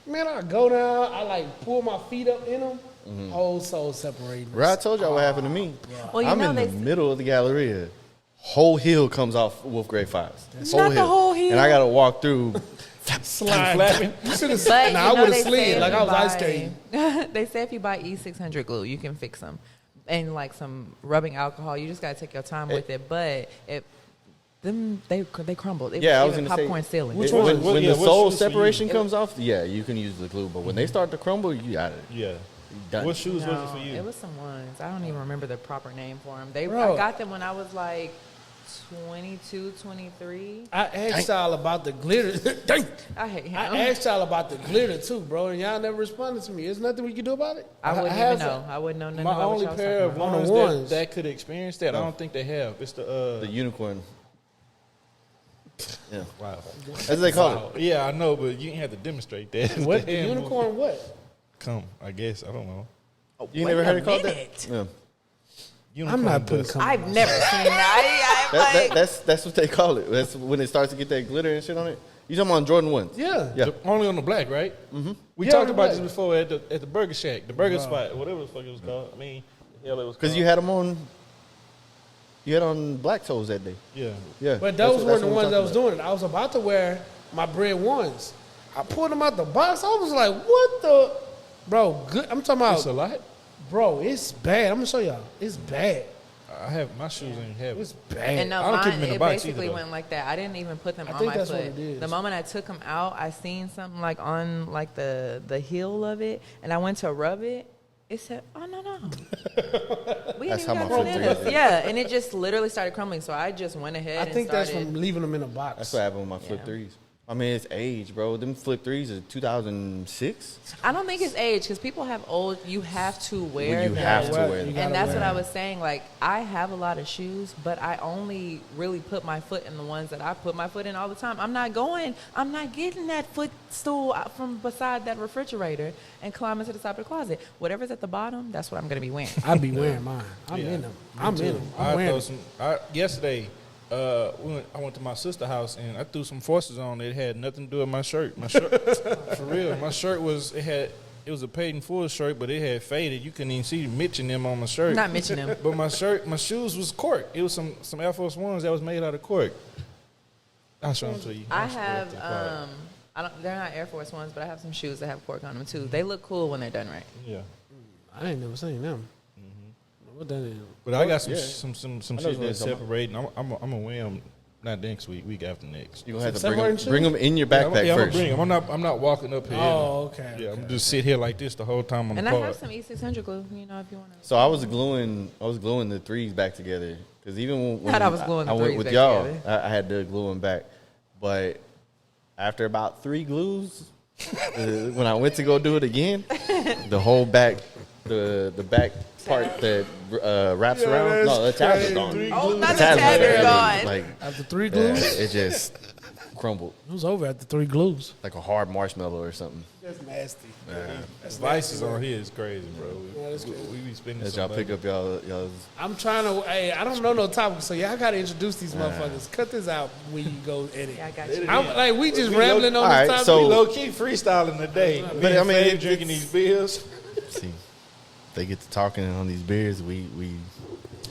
Speaker 3: Man, I go down, I like pull my feet up in them, whole soul separating.
Speaker 5: Bro, I told y'all what happened to me.
Speaker 1: Well, you
Speaker 5: I'm
Speaker 1: know
Speaker 5: in
Speaker 1: they
Speaker 5: the middle of the Galleria. Whole hill comes off Wolf Grade 5s.
Speaker 1: Not the whole hill.
Speaker 5: And I got to walk through.
Speaker 3: slide. You should have.
Speaker 1: But
Speaker 3: Nah, I
Speaker 1: you know
Speaker 3: would
Speaker 1: they
Speaker 3: have slid
Speaker 1: say
Speaker 3: like
Speaker 1: if
Speaker 3: I was
Speaker 1: you
Speaker 3: ice
Speaker 1: buy-
Speaker 3: skating.
Speaker 1: They say if you buy E600 glue, you can fix them, and like some rubbing alcohol. You just gotta take your time with it. But they crumbled. It
Speaker 5: Yeah, I
Speaker 1: was
Speaker 5: was
Speaker 1: even
Speaker 5: going to say.
Speaker 1: popcorn ceiling.
Speaker 3: Which
Speaker 5: When,
Speaker 3: one?
Speaker 5: when
Speaker 4: Yeah,
Speaker 5: the
Speaker 4: what
Speaker 5: sole
Speaker 4: shoes for you?
Speaker 5: separation comes off, yeah, you can use the glue. But when they start to crumble, you got it.
Speaker 4: Yeah.
Speaker 5: Done.
Speaker 4: What shoes was
Speaker 1: No,
Speaker 4: it for you?
Speaker 1: it was some ones. I don't even remember the proper name for them.
Speaker 3: Bro.
Speaker 1: I got them when I was like 22, 23.
Speaker 3: I asked y'all about the glitter. Dang.
Speaker 1: I hate him.
Speaker 3: I asked y'all about the glitter too, bro, and y'all never responded to me. There's nothing we can do about it.
Speaker 1: I wouldn't
Speaker 4: have
Speaker 1: even know. I wouldn't know nothing
Speaker 4: My
Speaker 1: about
Speaker 4: only
Speaker 1: what y'all was
Speaker 4: pair
Speaker 1: talking
Speaker 4: of
Speaker 1: about.
Speaker 3: On the
Speaker 4: ones
Speaker 3: ones.
Speaker 4: that could experience that, I don't think they have. It's
Speaker 5: The
Speaker 4: the
Speaker 5: unicorn. Yeah,
Speaker 4: wow.
Speaker 5: that's what they call it.
Speaker 4: Yeah, I know, but you ain't have to demonstrate that.
Speaker 3: What the
Speaker 4: hand
Speaker 3: unicorn? What?
Speaker 4: movement. Come, I guess I don't know.
Speaker 5: You
Speaker 1: Wait
Speaker 5: never
Speaker 1: a
Speaker 5: heard it called
Speaker 1: minute.
Speaker 5: that? Yeah.
Speaker 4: Unicorn
Speaker 3: I'm not putting.
Speaker 4: dust.
Speaker 1: I've never seen that. I'm like,
Speaker 5: That's what they call it. That's when it starts to get that glitter and shit on it. You talking about Jordan ones?
Speaker 3: Yeah.
Speaker 5: Yeah.
Speaker 4: Only on the black, right? Mm-hmm. We
Speaker 3: Yeah,
Speaker 4: talked
Speaker 3: on the
Speaker 4: about
Speaker 3: black.
Speaker 4: this before at the Burger Shack, the Burger Spot, whatever the fuck it was called. I mean, the hell it was called.
Speaker 5: Because you had them on. You had on black toes that day.
Speaker 4: Yeah.
Speaker 5: Yeah.
Speaker 3: But
Speaker 5: That's
Speaker 3: those
Speaker 5: what-
Speaker 3: weren't
Speaker 5: that's
Speaker 3: the
Speaker 5: what
Speaker 3: ones
Speaker 5: we're
Speaker 3: that was
Speaker 5: talking
Speaker 3: doing it. I was about to wear my bread ones. I pulled them out the box. I was like, what the? Bro, good. I'm talking
Speaker 4: It's a
Speaker 3: about,
Speaker 4: lot.
Speaker 3: bro, it's bad. I'm going to show y'all. It's bad.
Speaker 4: I have my shoes ain't have
Speaker 3: It's
Speaker 4: it.
Speaker 3: bad.
Speaker 1: and no,
Speaker 4: I don't keep
Speaker 1: mine,
Speaker 4: them in the
Speaker 1: it
Speaker 4: box
Speaker 1: basically
Speaker 4: either, though.
Speaker 1: went like that. I didn't even put them
Speaker 3: I
Speaker 1: on
Speaker 3: think
Speaker 1: my
Speaker 3: that's what
Speaker 1: foot.
Speaker 3: it is.
Speaker 1: The moment I took them out, I seen something like on like the heel of it, and I went to rub it. It said, "Oh no, we ain't
Speaker 5: That's
Speaker 1: even
Speaker 5: how
Speaker 1: got
Speaker 5: my
Speaker 1: none
Speaker 5: foot
Speaker 1: in
Speaker 5: is.
Speaker 1: this." Yeah, and it just literally started crumbling. So I just went ahead.
Speaker 3: I
Speaker 1: and
Speaker 3: think that's
Speaker 1: started,
Speaker 3: from leaving them in a box.
Speaker 5: That's what happened with my flip
Speaker 1: Yeah.
Speaker 5: threes. I mean, it's age, bro. Them flip threes are 2006.
Speaker 1: I don't think it's age because people have old. You have to wear
Speaker 5: Well, you
Speaker 1: them.
Speaker 5: have to
Speaker 3: Well,
Speaker 5: wear
Speaker 3: you
Speaker 5: them.
Speaker 3: gotta
Speaker 1: And that's
Speaker 3: wear
Speaker 1: what I
Speaker 3: them.
Speaker 1: was saying. Like, I have a lot of shoes, but I only really put my foot in the ones that I put my foot in all the time. I'm not getting that footstool out from beside that refrigerator and climbing to the top of the closet. Whatever's at the bottom, that's what I'm going to be wearing.
Speaker 3: I be wearing mine. I'm
Speaker 4: Yeah.
Speaker 3: in them. I'm in them. I'm
Speaker 4: I
Speaker 3: wearing
Speaker 4: throw
Speaker 3: them.
Speaker 4: some. Yesterday, I went to my sister's house and I threw some forces on. It had nothing to do with my shirt. My shirt, for real. My shirt it was a paid in full shirt, but it had faded. You couldn't even see Mitch and them on my shirt.
Speaker 1: Not mentioning them.
Speaker 4: But my shoes was cork. It was some Air Force Ones that was made out of cork. I'll show them to you.
Speaker 1: I have, they're not Air Force Ones, but I have some shoes that have cork on them too. They look cool when they're done right.
Speaker 4: Yeah.
Speaker 3: I ain't never seen them. What that is?
Speaker 4: But I got some
Speaker 5: Yeah.
Speaker 4: some
Speaker 5: I know
Speaker 4: shit
Speaker 5: what
Speaker 4: that's
Speaker 5: you're talking
Speaker 4: separating. I'm gonna wear them not next week after next.
Speaker 5: You gonna have to
Speaker 3: Separating
Speaker 5: bring them in your backpack
Speaker 4: I'm gonna
Speaker 5: first.
Speaker 4: bring 'em. I'm not walking up here.
Speaker 3: Oh, okay.
Speaker 4: Yeah, I'm gonna just sit here like this the whole time on
Speaker 1: And
Speaker 4: the
Speaker 1: I
Speaker 4: car.
Speaker 1: have some E600 glue, you know, if you want to.
Speaker 5: So I was gluing the threes back together because even when
Speaker 1: Thought I was gluing the
Speaker 5: I went
Speaker 1: threes
Speaker 5: with
Speaker 1: back
Speaker 5: y'all,
Speaker 1: together.
Speaker 5: I had to glue them back. But after about 3 glues, when I went to go do it again, the whole back, the back part that wraps around, no, the tabs are gone.
Speaker 1: Oh, not the
Speaker 5: tabs
Speaker 1: tab,
Speaker 5: are
Speaker 1: you're gone.
Speaker 5: like
Speaker 3: After 3
Speaker 5: yeah,
Speaker 3: glues?
Speaker 5: it just crumbled
Speaker 3: It was over after 3 glues.
Speaker 5: like a hard marshmallow or something.
Speaker 3: That's nasty.
Speaker 4: Vices on here is crazy, bro.
Speaker 3: Yeah, that's
Speaker 4: We
Speaker 3: crazy.
Speaker 4: be spending
Speaker 5: As
Speaker 4: some
Speaker 5: y'all pick up y'all's.
Speaker 3: I'm trying to, hey, I don't know no topic, so y'all got to introduce these motherfuckers. Cut this out when you go edit.
Speaker 1: Yeah, I got you.
Speaker 3: I'm, like, we just
Speaker 4: We
Speaker 3: rambling on
Speaker 5: All
Speaker 3: this
Speaker 5: right,
Speaker 3: topic.
Speaker 5: so-
Speaker 4: We low key freestyling today.
Speaker 5: But I mean,
Speaker 4: Fave drinking these beers.
Speaker 5: See, they get to talking on these beers. We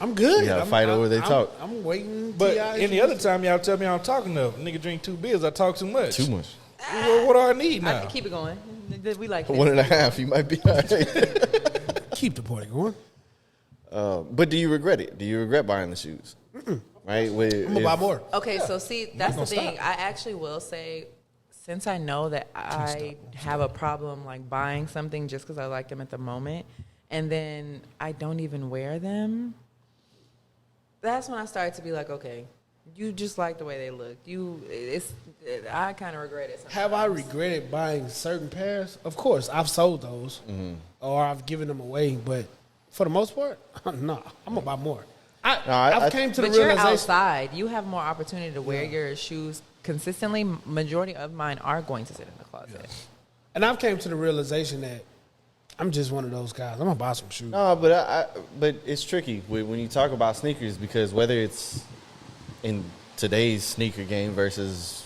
Speaker 3: I'm good.
Speaker 5: We gotta
Speaker 3: I'm-
Speaker 5: fight over they
Speaker 3: I'm-
Speaker 5: talk.
Speaker 3: I'm waiting.
Speaker 4: But
Speaker 3: till y'all
Speaker 4: any other time y'all tell me I'm talking enough, nigga drink 2 beers, I talk too much.
Speaker 5: too much.
Speaker 4: Well, what do I need
Speaker 1: I
Speaker 4: now?
Speaker 1: can keep it going. We like this.
Speaker 5: 1.5, you might be all right.
Speaker 3: keep the party going.
Speaker 5: But do you regret it? Do you regret buying the shoes? Right?
Speaker 3: I'm gonna buy more.
Speaker 1: Okay, so see, that's the thing. I actually will say, since I know that I have a problem like buying something just because I like them at the moment, and then I don't even wear them, that's when I started to be like, okay, you just like the way they look. I kind of regret it sometimes.
Speaker 3: Have I regretted buying certain pairs? Of course, I've sold those or I've given them away. But for the most part, no, I'm gonna buy more. I've came to the
Speaker 1: But you're
Speaker 3: realization.
Speaker 1: outside. You have more opportunity to wear your shoes consistently, majority of mine are going to sit in the closet.
Speaker 3: And I've came to the realization that I'm just one of those guys. I'm gonna buy some shoes.
Speaker 5: No, but it's tricky when you talk about sneakers because whether it's in today's sneaker game versus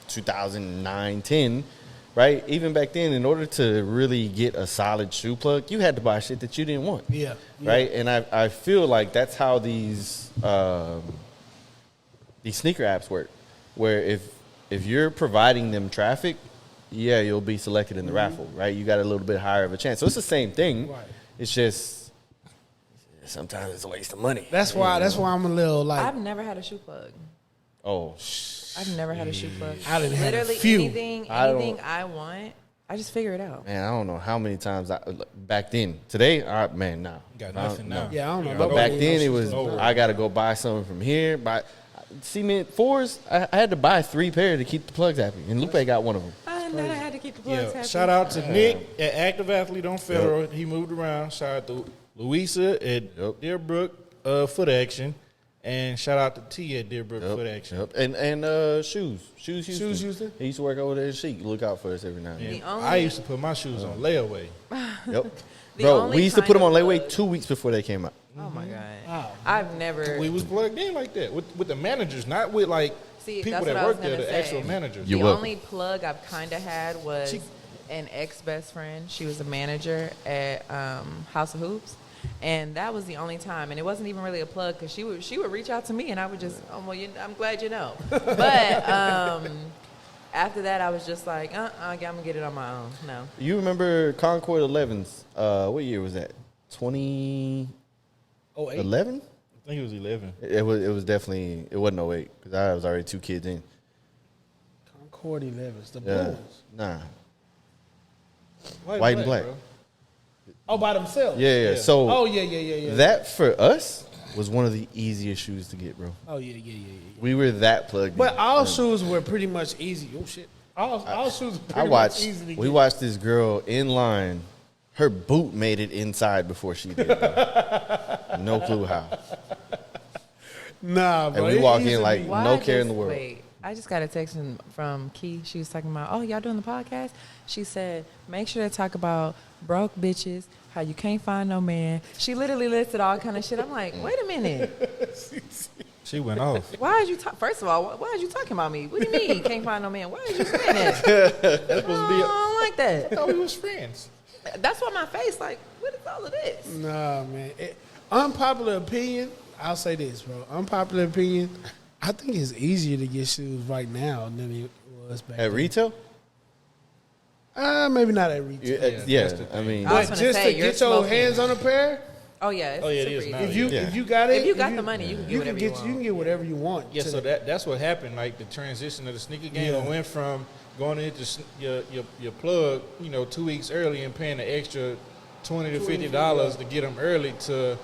Speaker 5: 2009, 10, right? Even back then, in order to really get a solid shoe plug, you had to buy shit that you didn't want.
Speaker 3: Yeah.
Speaker 5: Right? And I feel like that's how these sneaker apps work, where if you're providing them traffic, yeah, you'll be selected in the raffle, right? You got a little bit higher of a chance. So it's the same thing.
Speaker 3: Right.
Speaker 5: It's just sometimes it's a waste of money.
Speaker 3: That's why I'm a little like.
Speaker 1: I've never had a shoe plug.
Speaker 5: Oh,
Speaker 1: I've never had a shoe plug.
Speaker 3: I didn't have a
Speaker 1: Literally
Speaker 3: few.
Speaker 1: anything I want, I just figure it out.
Speaker 5: man, I don't know how many times back then. Today, man, nah.
Speaker 4: Got nothing now.
Speaker 3: Yeah, I don't know.
Speaker 5: But
Speaker 3: Nobody
Speaker 5: back
Speaker 3: knows
Speaker 5: then, it
Speaker 3: shoes
Speaker 5: was
Speaker 3: no more.
Speaker 5: I got to go buy something from here. Buy cement fours. I had to buy 3 pair to keep the plugs happy, and Lupe got one of them.
Speaker 1: I know I had to keep the plugs
Speaker 4: Yeah,
Speaker 1: happy.
Speaker 4: shout out to Nick at Active Athlete on Federal. He moved around. Shout out to Louisa at Deerbrook Foot Action. And shout out to T at Deerbrook Foot Action.
Speaker 5: Yep. And Shoes Houston.
Speaker 3: Shoes Houston?
Speaker 5: He used to work over there at Chic. Look out for us every now and then.
Speaker 4: And
Speaker 1: The only-
Speaker 4: I used to put my shoes on layaway.
Speaker 5: Yep.
Speaker 1: The
Speaker 5: Bro,
Speaker 1: only
Speaker 5: we used to
Speaker 1: kind
Speaker 5: put them on
Speaker 1: of
Speaker 5: layaway
Speaker 1: plug-
Speaker 5: 2 weeks before they came out.
Speaker 1: Oh my god.
Speaker 3: Wow.
Speaker 1: I've never.
Speaker 4: We was plugged in like that with the managers, not with like
Speaker 1: See,
Speaker 4: people
Speaker 1: that's
Speaker 4: that
Speaker 1: what I was
Speaker 4: work there,
Speaker 1: gonna
Speaker 4: the
Speaker 1: say.
Speaker 4: actual managers.
Speaker 5: You're
Speaker 1: the
Speaker 5: welcome.
Speaker 1: only plug I've kind of had was an ex best friend. She was a manager at House of Hoops, and that was the only time. And it wasn't even really a plug because she would reach out to me, and I would just, oh well, I'm glad you know. But after that, I was just like, I'm gonna get it on my own. No.
Speaker 5: You remember Concord 11s? What year was that? 2011?
Speaker 3: Oh, 8.
Speaker 4: I think it was 11.
Speaker 5: It was definitely, it wasn't 08 because I was already 2 kids in.
Speaker 3: Concord 11s. The blue
Speaker 5: Yeah.
Speaker 3: ones.
Speaker 5: Nah. White and black.
Speaker 4: bro.
Speaker 3: Oh, by themselves.
Speaker 5: Yeah. So
Speaker 3: Oh, yeah.
Speaker 5: that for us was one of the easiest shoes to get, bro.
Speaker 3: Oh, yeah.
Speaker 5: We were that plugged
Speaker 3: But
Speaker 5: in.
Speaker 3: all shoes were pretty much easy. Oh, shit. All shoes were pretty much easy to get.
Speaker 5: We watched this girl in line. Her boot made it inside before she did. Bro. No clue how.
Speaker 3: Nah, bro.
Speaker 5: And we
Speaker 3: it
Speaker 5: walk
Speaker 3: used
Speaker 5: in
Speaker 3: to
Speaker 5: like
Speaker 3: be-
Speaker 1: Why
Speaker 5: no care in the
Speaker 1: does-
Speaker 5: world.
Speaker 1: Wait, I just got a text from Key. She was talking about, oh, y'all doing the podcast? She said, make sure to talk about broke bitches, how you can't find no man. She literally listed all kind of shit. I'm like, wait a minute.
Speaker 4: She went off.
Speaker 1: Why is you first of all, why is you talking about me? What do you mean can't find no man? Why is you saying that?
Speaker 4: That's supposed to be.
Speaker 1: I don't like
Speaker 4: I
Speaker 1: that.
Speaker 4: thought we was friends.
Speaker 1: That's why my face like, what is all of this?
Speaker 3: Nah, man. Unpopular opinion, I'll say this, bro. Unpopular opinion, I think it's easier to get shoes right now than it was back
Speaker 5: At
Speaker 3: then.
Speaker 5: retail?
Speaker 3: Maybe not at retail.
Speaker 5: Yeah.
Speaker 4: that's the
Speaker 5: I mean,
Speaker 1: I was
Speaker 3: But
Speaker 1: gonna
Speaker 3: just
Speaker 1: say,
Speaker 3: to
Speaker 1: you're
Speaker 3: get your
Speaker 1: smoking.
Speaker 3: hands on a pair,
Speaker 1: Oh yeah, it's
Speaker 4: Oh, yeah, it
Speaker 1: super
Speaker 4: is
Speaker 1: easy.
Speaker 4: now.
Speaker 3: if you
Speaker 5: Yeah.
Speaker 3: if you got it,
Speaker 1: If you got the money, you can get
Speaker 3: you
Speaker 1: whatever
Speaker 3: can
Speaker 1: you
Speaker 3: get
Speaker 1: want.
Speaker 3: you can get whatever you want.
Speaker 4: Yeah,
Speaker 3: to
Speaker 4: so
Speaker 3: the-
Speaker 4: that's what happened. Like the transition of the sneaker game,
Speaker 3: Yeah.
Speaker 4: it went from going into your plug, 2 weeks early and paying the extra $20 to $50 to get them early to,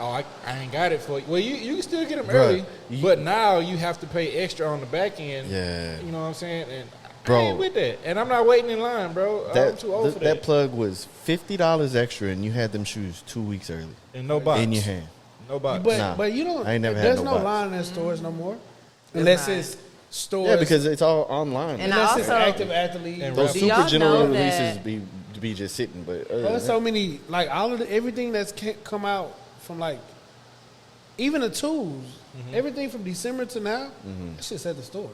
Speaker 4: I ain't got it for you. Well, you can still get them
Speaker 5: Bruh,
Speaker 4: early,
Speaker 5: you-
Speaker 4: but now you have to pay extra on the back end.
Speaker 5: Yeah.
Speaker 4: You know what I'm saying? And
Speaker 5: Bro.
Speaker 4: I ain't with that. And I'm not waiting in line, bro. I'm too old for that.
Speaker 5: that plug was $50 extra, and you had them shoes 2 weeks early
Speaker 4: And no box.
Speaker 5: in your hand.
Speaker 4: No box.
Speaker 3: But
Speaker 5: Nah,
Speaker 3: but you don't.
Speaker 5: I ain't never had
Speaker 3: there's
Speaker 5: no
Speaker 3: no
Speaker 5: box.
Speaker 3: line in stores no more, unless
Speaker 1: not.
Speaker 3: it's stores.
Speaker 5: Yeah, because it's all online.
Speaker 1: And
Speaker 3: unless it's
Speaker 1: also-
Speaker 3: active athlete.
Speaker 4: And
Speaker 5: Those
Speaker 1: Do
Speaker 5: super
Speaker 1: y'all
Speaker 5: general
Speaker 1: know
Speaker 5: releases
Speaker 1: that-
Speaker 5: be just sitting, but other
Speaker 3: There's
Speaker 5: than
Speaker 3: so many like all of everything that's come out from like even the tools, everything from December to now, that shit's at the store.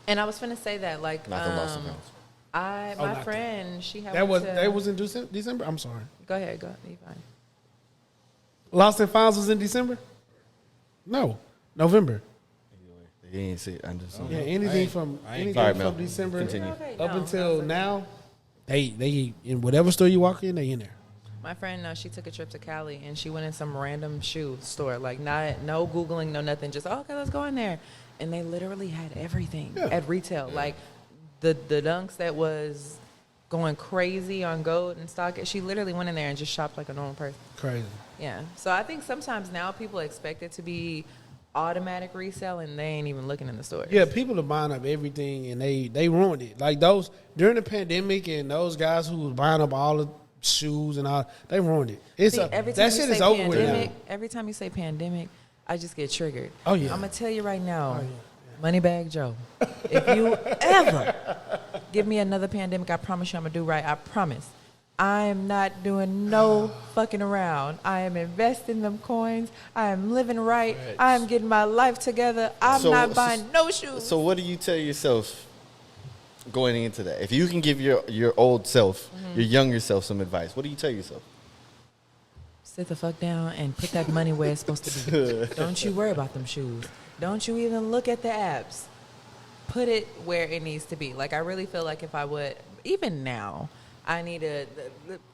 Speaker 1: And I was finna say that, like,
Speaker 5: not the lost accounts.
Speaker 1: my
Speaker 3: not
Speaker 1: friend, she had
Speaker 3: That was
Speaker 1: went to-
Speaker 3: that was in December. I'm sorry,
Speaker 1: Go ahead, go. You fine.
Speaker 3: Lost and Founds was in December. No, November.
Speaker 5: They ain't see it. I'm just saying.
Speaker 3: Yeah,
Speaker 4: I
Speaker 3: anything
Speaker 4: ain't-
Speaker 3: from
Speaker 4: I ain't
Speaker 3: anything
Speaker 5: Sorry,
Speaker 3: from
Speaker 5: Mel.
Speaker 3: December
Speaker 5: Continue.
Speaker 1: Okay,
Speaker 3: up
Speaker 1: no,
Speaker 3: until
Speaker 1: that's
Speaker 3: now, they in whatever store you walk in, they in there.
Speaker 1: My friend, she took a trip to Cali and she went in some random shoe store, like no Googling, no nothing, just okay, let's go in there, and they literally had everything at retail, like the dunks that was going crazy on gold and stock. She literally went in there and just shopped like a normal person.
Speaker 3: Crazy.
Speaker 1: Yeah, so I think sometimes now people expect it to be automatic resale and they ain't even looking in the stores.
Speaker 3: Yeah, people are buying up everything and they ruined it. Like those during the pandemic and those guys who was buying up all the shoes and all, they ruined it. It's
Speaker 1: See,
Speaker 3: that shit is over with now.
Speaker 1: Every time you say pandemic, I just get triggered.
Speaker 3: Oh, yeah.
Speaker 1: I'm gonna tell you right now.
Speaker 3: Oh, yeah.
Speaker 1: Moneybag Joe, if you ever give me another pandemic, I promise you I'm going to do right. I promise. I am not doing no fucking around. I am investing them coins. I am living right. I am getting my life together. I'm not buying no shoes.
Speaker 5: So what do you tell yourself going into that? If you can give your old self, your younger self, some advice, what do you tell yourself?
Speaker 1: Sit the fuck down and put that money where it's supposed to be. Don't you worry about them shoes. Don't you even look at the apps. Put it where it needs to be. Like, I really feel like if I would, even now, I need to,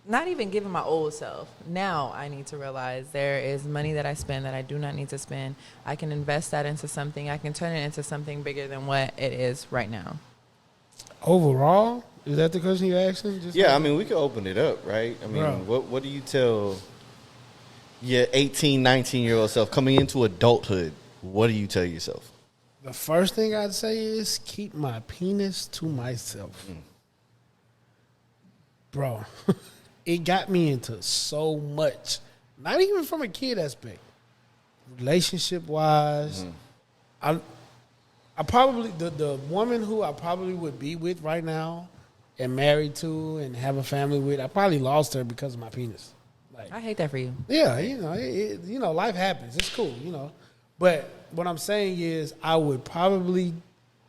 Speaker 1: not even giving my old self, now I need to realize there is money that I spend that I do not need to spend. I can invest that into something. I can turn it into something bigger than what it is right now.
Speaker 3: Overall? Is that the question you're asking?
Speaker 5: I mean, we could open it up, right? I mean, what do you tell your 18, 19-year-old self coming into adulthood? What do you tell yourself?
Speaker 3: The first thing I'd say is keep my penis to myself. Bro, it got me into so much. Not even from a kid aspect. Relationship-wise. I probably, the woman who I probably would be with right now and married to and have a family with, I probably lost her because of my penis. Like,
Speaker 1: I hate that for you.
Speaker 3: Yeah, life happens. It's cool, But what I'm saying is I would probably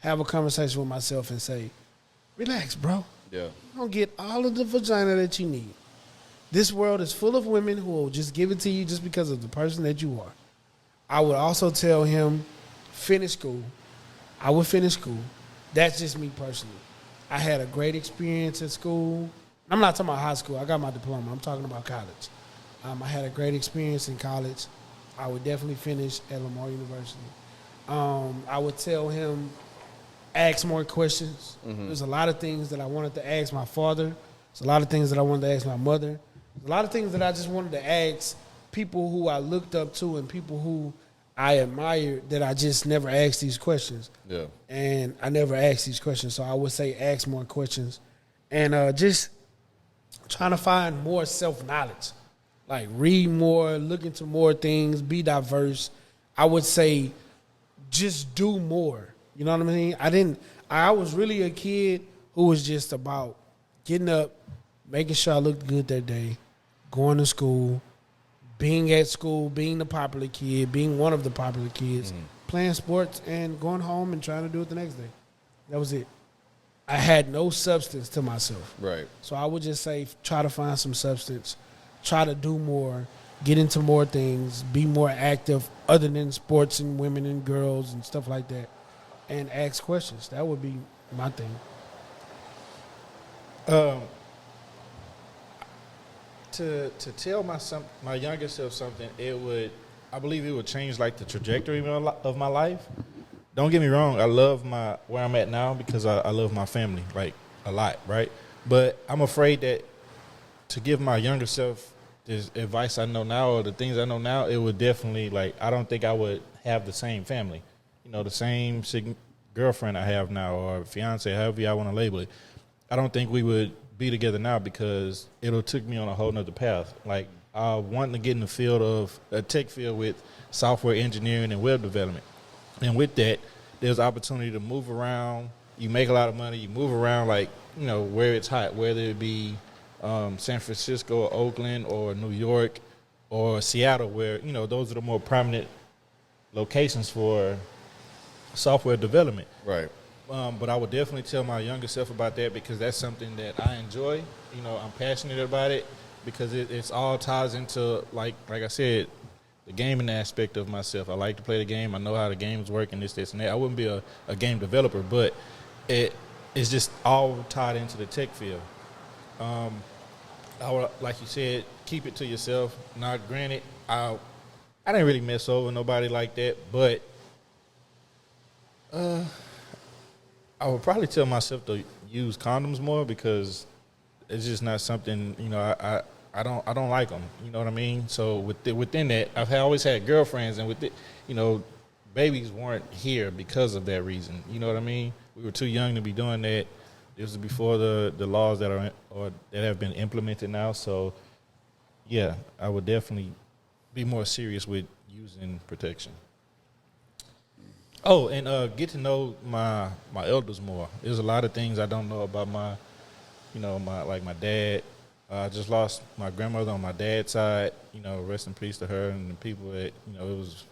Speaker 3: have a conversation with myself and say, relax, bro.
Speaker 5: Yeah.
Speaker 3: You don't get all of the vagina that you need. This world is full of women who will just give it to you just because of the person that you are. I would also tell him, finish school. I would finish school. That's just me personally. I had a great experience at school. I'm not talking about high school. I got my diploma. I'm talking about college. I had a great experience in college. I would definitely finish at Lamar University. I would tell him, ask more questions. There's a lot of things that I wanted to ask my father. There's a lot of things that I wanted to ask my mother. There's a lot of things that I just wanted to ask people who I looked up to and people who I admired that I just never asked these questions.
Speaker 5: Yeah.
Speaker 3: And I never asked these questions. So I would say ask more questions. And just trying to find more self-knowledge. Like, read more, look into more things, be diverse. I would say just do more. You know what I mean? I was really a kid who was just about getting up, making sure I looked good that day, going to school, being at school, being the popular kid, being one of the popular kids, playing sports, and going home and trying to do it the next day. That was it. I had no substance to myself.
Speaker 5: Right.
Speaker 3: So I would just say try to find some substance. Try to do more, get into more things, be more active other than sports and women and girls and stuff like that, and ask questions. That would be my thing.
Speaker 4: To tell my younger self something, I believe it would change like the trajectory of my life. Don't get me wrong, I love where I'm at now because I love my family like a lot, right? But I'm afraid that to give my younger self this advice I know now or the things I know now, it would definitely, like, I don't think I would have the same family. The same girlfriend I have now or fiance, however y'all want to label it. I don't think we would be together now because it'll took me on a whole nother path. Like, wanting to get in the field of a tech field with software engineering and web development. And with that, there's opportunity to move around. You make a lot of money. You move around, like, where it's hot, whether it be San Francisco or Oakland or New York or Seattle, where, those are the more prominent locations for software development.
Speaker 5: Right.
Speaker 4: But I would definitely tell my younger self about that because that's something that I enjoy. I'm passionate about it because it's all ties into, like I said, the gaming aspect of myself. I like to play the game. I know how the games work and this, and that. I wouldn't be a game developer, but it's just all tied into the tech field. I would, like you said, keep it to yourself. Now, granted, I didn't really mess over nobody like that, but I would probably tell myself to use condoms more because it's just not something, I don't like them. You know what I mean? So within that, I've always had girlfriends, and with it, babies weren't here because of that reason. You know what I mean? We were too young to be doing that. This was before the laws that have been implemented now. So, yeah, I would definitely be more serious with using protection. Oh, and get to know my elders more. There's a lot of things I don't know about my dad. I just lost my grandmother on my dad's side. Rest in peace to her and the people that it was.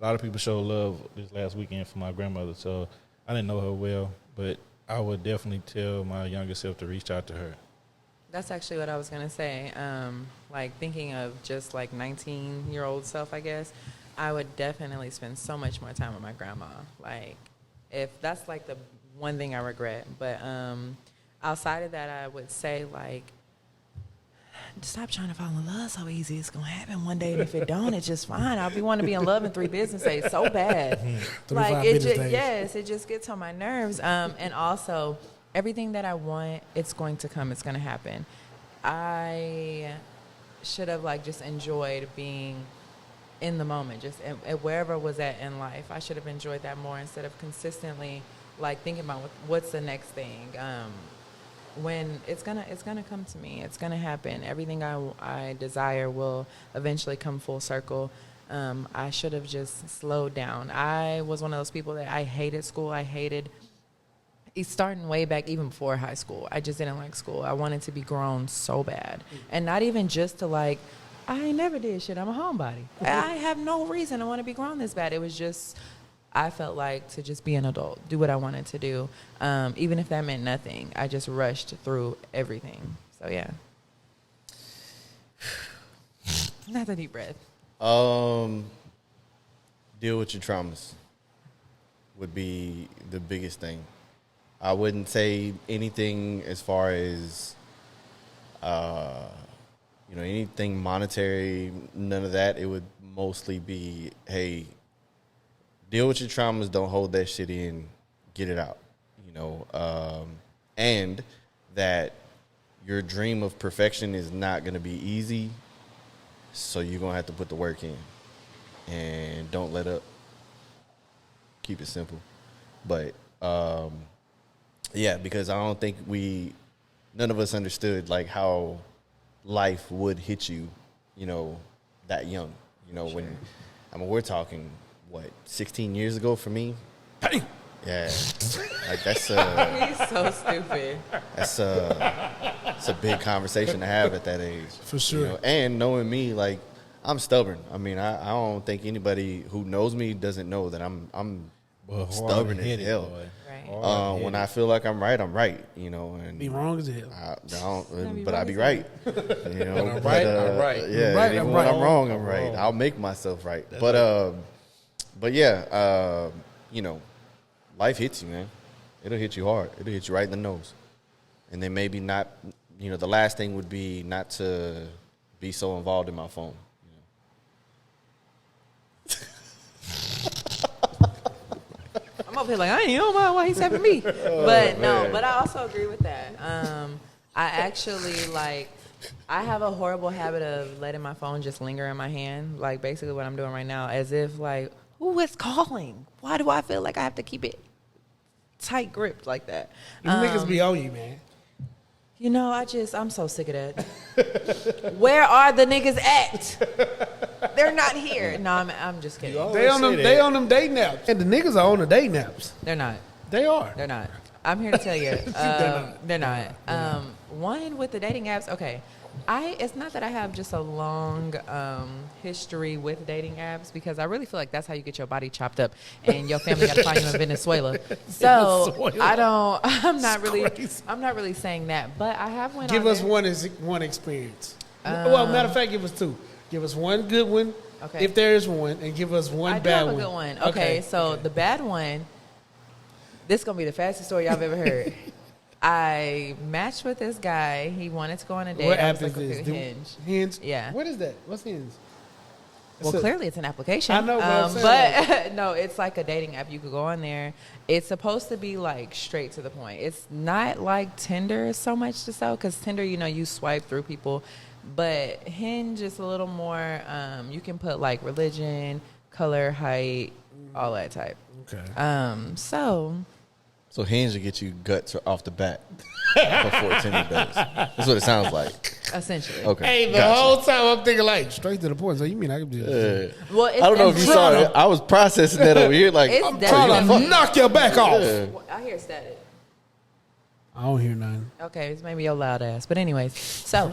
Speaker 4: A lot of people showed love this last weekend for my grandmother, so I didn't know her well, but I would definitely tell my younger self to reach out to her.
Speaker 1: That's actually what I was going to say. Thinking of just 19-year-old self, I guess, I would definitely spend so much more time with my grandma. If that's the one thing I regret. But outside of that, I would say stop trying to fall in love so easy. It's going to happen one day, and if it don't, it's just fine. I'll be wanting to be in love in 3 business days so bad. It just gets on my nerves. And also, everything that I want, it's going to come. It's going to happen. I should have just enjoyed being in the moment, just wherever I was at in life. I should have enjoyed that more instead of consistently thinking about what's the next thing. When it's gonna come to me, it's gonna happen. Everything I desire will eventually come full circle. I should have just slowed down. I was one of those people that I hated school. I hated starting way back even before high school. I just didn't like school. I wanted to be grown so bad, and not even just to I never did shit. I'm a homebody. I have no reason I want to be grown this bad. It was just I felt to just be an adult, do what I wanted to do, even if that meant nothing. I just rushed through everything. So, yeah. Not a deep breath.
Speaker 5: Deal with your traumas would be the biggest thing. I wouldn't say anything as far as, anything monetary, none of that. It would mostly be, hey, deal with your traumas. Don't hold that shit in. Get it out, and that your dream of perfection is not going to be easy. So you're going to have to put the work in, and don't let up. Keep it simple. But, because I don't think none of us understood how life would hit you, that young, sure. We're talking, 16 years ago for me?
Speaker 3: Bang!
Speaker 5: Yeah. That's
Speaker 1: He's so stupid.
Speaker 5: That's a big conversation to have at that age.
Speaker 3: For sure.
Speaker 5: And knowing me, I'm stubborn. I don't think anybody who knows me doesn't know that I'm stubborn as hell.
Speaker 1: Right.
Speaker 5: When I feel like I'm right, and
Speaker 3: be wrong as hell.
Speaker 5: I be right.
Speaker 4: I'm right. I'm right.
Speaker 5: Yeah,
Speaker 3: right,
Speaker 5: even
Speaker 3: I'm
Speaker 5: when
Speaker 3: right.
Speaker 5: I'm wrong, I'm right. I'll make myself right. Life hits you, man. It'll hit you hard. It'll hit you right in the nose. And then maybe not, the last thing would be not to be so involved in my phone.
Speaker 1: I'm over here I ain't know why he's having me. But I also agree with that. I actually I have a horrible habit of letting my phone just linger in my hand, basically what I'm doing right now, as if who is calling? Why do I feel like I have to keep it tight gripped like that?
Speaker 3: You niggas be on you, man.
Speaker 1: I'm so sick of that. Where are the niggas at? They're not here. No, I'm just kidding.
Speaker 3: They on them day naps. And the niggas are on the day naps.
Speaker 1: They're not.
Speaker 3: They are.
Speaker 1: They're not. I'm here to tell you. They're not. One, with the dating apps, okay. It's not that I have just a long history with dating apps, because I really feel like that's how you get your body chopped up and your family got to find you in Venezuela. So I'm not really saying that, but I have went
Speaker 3: Give
Speaker 1: on
Speaker 3: us
Speaker 1: there.
Speaker 3: one experience. Matter of fact, give us 2. Give us one good one,
Speaker 1: okay,
Speaker 3: if there is one, and give us one bad one.
Speaker 1: I do have a good one. Okay, so the bad one, this is going to be the fastest story y'all have ever heard. I matched with this guy. He wanted to go on a date.
Speaker 3: What
Speaker 1: I
Speaker 3: app
Speaker 1: was
Speaker 3: is
Speaker 1: like,
Speaker 3: this?
Speaker 1: okay, Hinge.
Speaker 3: Hinge?
Speaker 1: Yeah.
Speaker 3: What is that? What's Hinge?
Speaker 1: Well, clearly it's an application.
Speaker 3: I know, but
Speaker 1: no, it's like a dating app. You could go on there. It's supposed to be straight to the point. It's not like Tinder so much to sell, because Tinder, you swipe through people, but Hinge is a little more. You can put religion, color, height, all that type.
Speaker 3: Okay.
Speaker 1: So
Speaker 5: So Hinge will get you guts off the bat before Tinder does. That's what it sounds like.
Speaker 1: Essentially.
Speaker 5: Okay.
Speaker 3: Hey, the whole time I'm thinking like straight to the point. So you mean I can do this?
Speaker 1: Well, it's
Speaker 5: I don't know if you saw it. I was processing that over here. Like,
Speaker 1: It's
Speaker 5: I'm
Speaker 3: Trying to knock your back off.
Speaker 1: I hear static.
Speaker 3: I don't hear nothing.
Speaker 1: Okay, it's maybe your loud ass. But anyways, so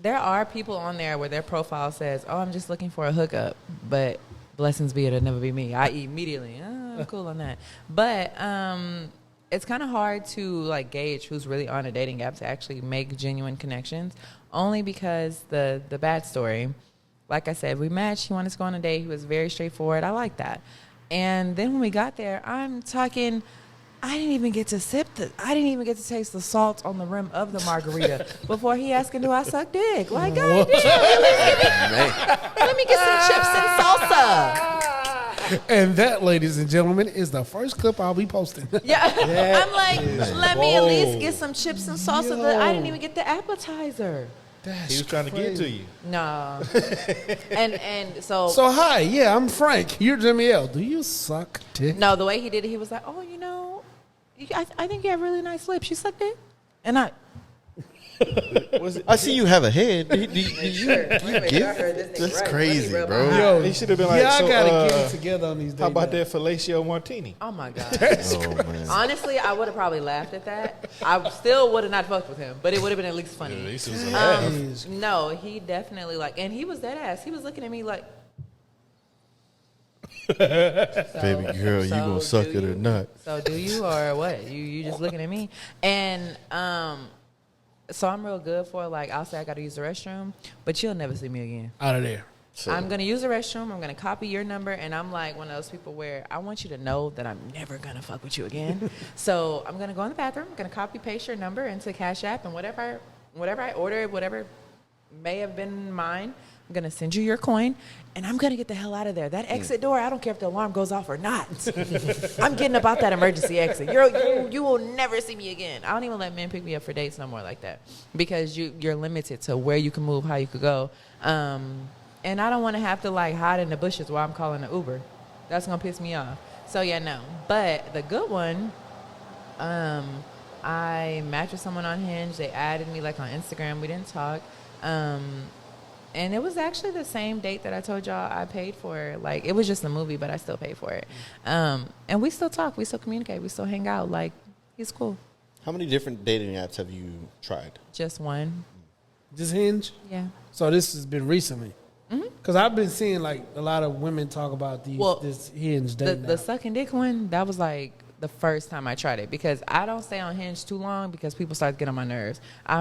Speaker 1: there are people on there where their profile says, "Oh, I'm just looking for a hookup," but blessings be it'll never be me. I immediately, I'm cool on that. But it's kind of hard to like gauge who's really on a dating app to actually make genuine connections. Only because the bad story, like I said, we matched. He wanted to go on a date. He was very straightforward. I like that. And then when we got there, I'm talking. I didn't even get to I didn't even get to taste the salt on the rim of the margarita before he asking, do I suck dick? Like, God damn, let me get some chips and salsa.
Speaker 3: And that, ladies and gentlemen, is the first clip I'll be posting.
Speaker 1: Yeah. I'm like, let me at least get some chips and salsa. But I didn't even get the appetizer.
Speaker 4: He was trying to get to you.
Speaker 1: No. and so.
Speaker 3: So, hi, yeah, I'm Frank. You're Jimmy L. Do you suck dick?
Speaker 1: No, the way he did it, he was like, oh, you know, I think you have really nice lips. You sucked it? And
Speaker 5: I see you have a head. Do you give? That's crazy, bro.
Speaker 3: Yo,
Speaker 4: He should have been like,
Speaker 3: y'all
Speaker 4: so,
Speaker 3: gotta get it together on these days.
Speaker 4: how about that fellatio martini?
Speaker 1: oh my God.
Speaker 5: Oh, man.
Speaker 1: Honestly, I would have probably laughed at that. I still would have not fucked with him, but it would have been at least funny. No, he definitely like, and he was dead ass. He was looking at me like,
Speaker 5: Baby girl, you gonna suck it or not?
Speaker 1: So do you or what? You just looking at me? And so I'm real good for like, I'll say I got to use the restroom, but you'll never see me again.
Speaker 3: Out of there.
Speaker 5: So,
Speaker 1: I'm going to use the restroom. I'm going to copy your number. And I'm like one of those people where I want you to know that I'm never going to fuck with you again. So I'm going to go in the bathroom. I'm going to copy paste your number into Cash App. And whatever I order, whatever may have been mine, I'm going to send you your coin. And I'm going to get the hell out of there. That exit door, I don't care if the alarm goes off or not. I'm getting up out that emergency exit. You will never see me again. I don't even let men pick me up for dates no more like that. Because you're limited to where you can move, how you could go. And I don't want to have to like hide in the bushes while I'm calling an Uber. That's gonna piss me off. So yeah, no. But the good one, I matched with someone on Hinge. They added me like on Instagram. We didn't talk. And it was actually the same date that I told y'all I paid for. Like it was just a movie, but I still paid for it. And we still talk. We still communicate. We still hang out. Like he's cool.
Speaker 5: how many different dating apps have you tried?
Speaker 1: Just one.
Speaker 3: Just Hinge?
Speaker 1: Yeah.
Speaker 3: So this has been recently? Because I've been seeing like a lot of women talk about this Hinge dating
Speaker 1: The
Speaker 3: app.
Speaker 1: sucking dick one, that was like the first time I tried it because I don't stay on Hinge too long because people start to get on my nerves.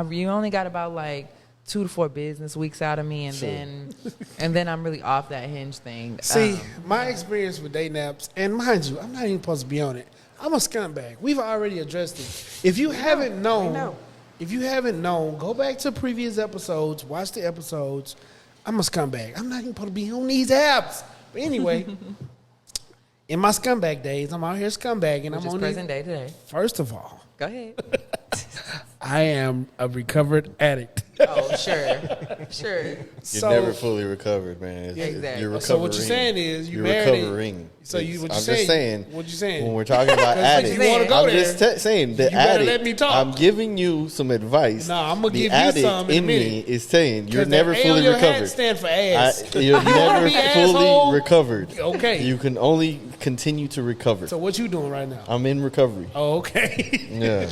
Speaker 1: You only got about like 2 to 4 business weeks out of me, and then I'm really off that Hinge thing.
Speaker 3: See, my experience with dating apps, and mind you, I'm not even supposed to be on it. I'm a scumbag. We've already addressed it. If you haven't known, go back to previous episodes, watch the episodes. I'm a scumbag. I'm not even supposed to be on these apps. But anyway, in my scumbag days, I'm out here scumbagging.
Speaker 1: Which
Speaker 3: I'm
Speaker 1: is
Speaker 3: on
Speaker 1: present day today.
Speaker 3: First of all,
Speaker 1: Go ahead.
Speaker 3: I am a recovered addict.
Speaker 1: Oh, sure.
Speaker 5: You're never fully recovered, man.
Speaker 1: Exactly.
Speaker 5: You're recovering.
Speaker 3: So what you're saying is
Speaker 5: you're
Speaker 3: married.
Speaker 5: recovering.
Speaker 3: So
Speaker 5: I'm just saying.
Speaker 3: What you saying?
Speaker 5: When we're talking about addicts,
Speaker 3: you wanna go
Speaker 5: I'm
Speaker 3: there,
Speaker 5: just saying the
Speaker 3: you better
Speaker 5: addict.
Speaker 3: let me talk.
Speaker 5: I'm giving you some advice.
Speaker 3: No, I'm gonna
Speaker 5: the
Speaker 3: give you
Speaker 5: addict
Speaker 3: some in a minute.
Speaker 5: me is saying you're
Speaker 3: 'Cause that
Speaker 5: never
Speaker 3: A on
Speaker 5: fully
Speaker 3: your hat
Speaker 5: recovered.
Speaker 3: stand for ass.
Speaker 5: You're never
Speaker 3: be
Speaker 5: fully
Speaker 3: asshole?
Speaker 5: recovered.
Speaker 3: Okay.
Speaker 5: You can only continue to recover.
Speaker 3: So what you doing right now?
Speaker 5: I'm in recovery.
Speaker 3: Oh, okay.
Speaker 5: Yeah.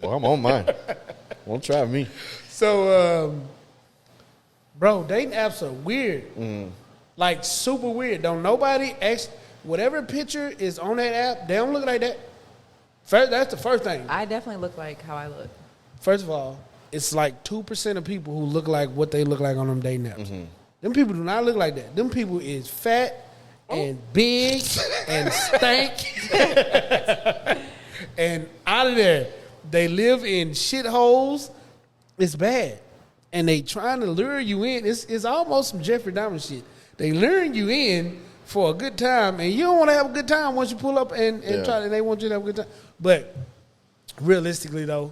Speaker 5: Well, I'm on mine. Won't try me.
Speaker 3: So, bro, dating apps are weird. Like super weird. Don't nobody whatever picture is on that app, they don't look like that. First, that's the first thing.
Speaker 1: I definitely look like how I look.
Speaker 3: First of all, it's like 2% of people who look like what they look like on them dating apps. Them people do not look like that. Them people is fat and big and stank and out of there. They live in shitholes. It's bad. And they trying to lure you in. It's almost some Jeffrey Dahmer shit. They luring you in for a good time, and you don't want to have a good time once you pull up and try to, they want you to have a good time. But realistically, though,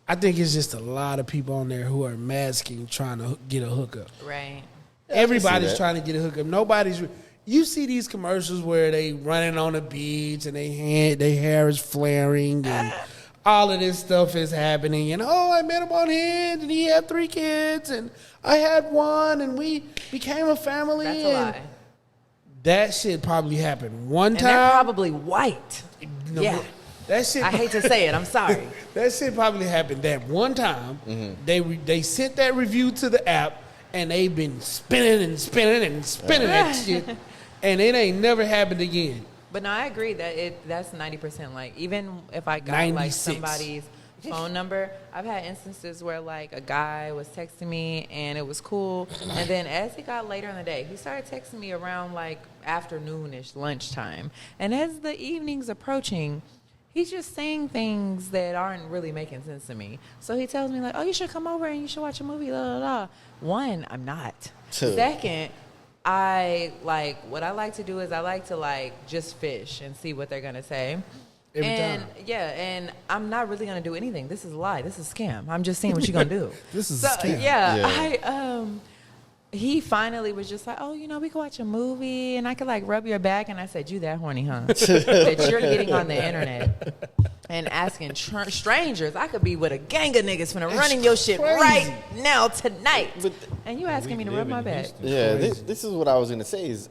Speaker 3: I think it's just a lot of people on there who are masking trying to get a hookup.
Speaker 1: Right.
Speaker 3: Everybody's
Speaker 5: that.
Speaker 3: trying to get a hookup. Nobody's. you see these commercials where they running on the beach and their hair is flaring and all of this stuff is happening. And I met him on Hinge and he had 3 kids and I had 1 and we became a family.
Speaker 1: That's a lie.
Speaker 3: That shit probably happened one
Speaker 1: And
Speaker 3: time.
Speaker 1: they're probably white.
Speaker 3: No,
Speaker 1: yeah.
Speaker 3: That shit.
Speaker 1: I hate to say it. I'm sorry.
Speaker 3: That shit probably happened that one time. They sent that review to the app, and they've been spinning and spinning and spinning that shit, and it ain't never happened again.
Speaker 1: But no, I agree that that's 90%. Like, even if I got like
Speaker 3: 96.
Speaker 1: somebody's phone number, I've had instances where like a guy was texting me and it was cool, and then as it got later in the day, he started texting me around like afternoonish, lunchtime, and as the evening's approaching, he's just saying things that aren't really making sense to me. So he tells me like, "Oh, you should come over and you should watch a movie." La la la. One, I'm not. Second, what I like to do is I like to like just fish and see what they're gonna say.
Speaker 3: Every time.
Speaker 1: Yeah, and I'm not really gonna do anything. This is a lie. This is a scam. I'm just seeing what you're gonna do.
Speaker 3: This is a scam.
Speaker 1: Yeah. He finally was just like, "Oh, we can watch a movie and I could like rub your back." And I said, "You that horny, huh? That you're getting on the internet and asking strangers. I could be with a gang of niggas finna running your shit
Speaker 3: crazy.
Speaker 1: right now tonight, and you asking me to rub my back."
Speaker 5: Yeah, this is what I was gonna say. Is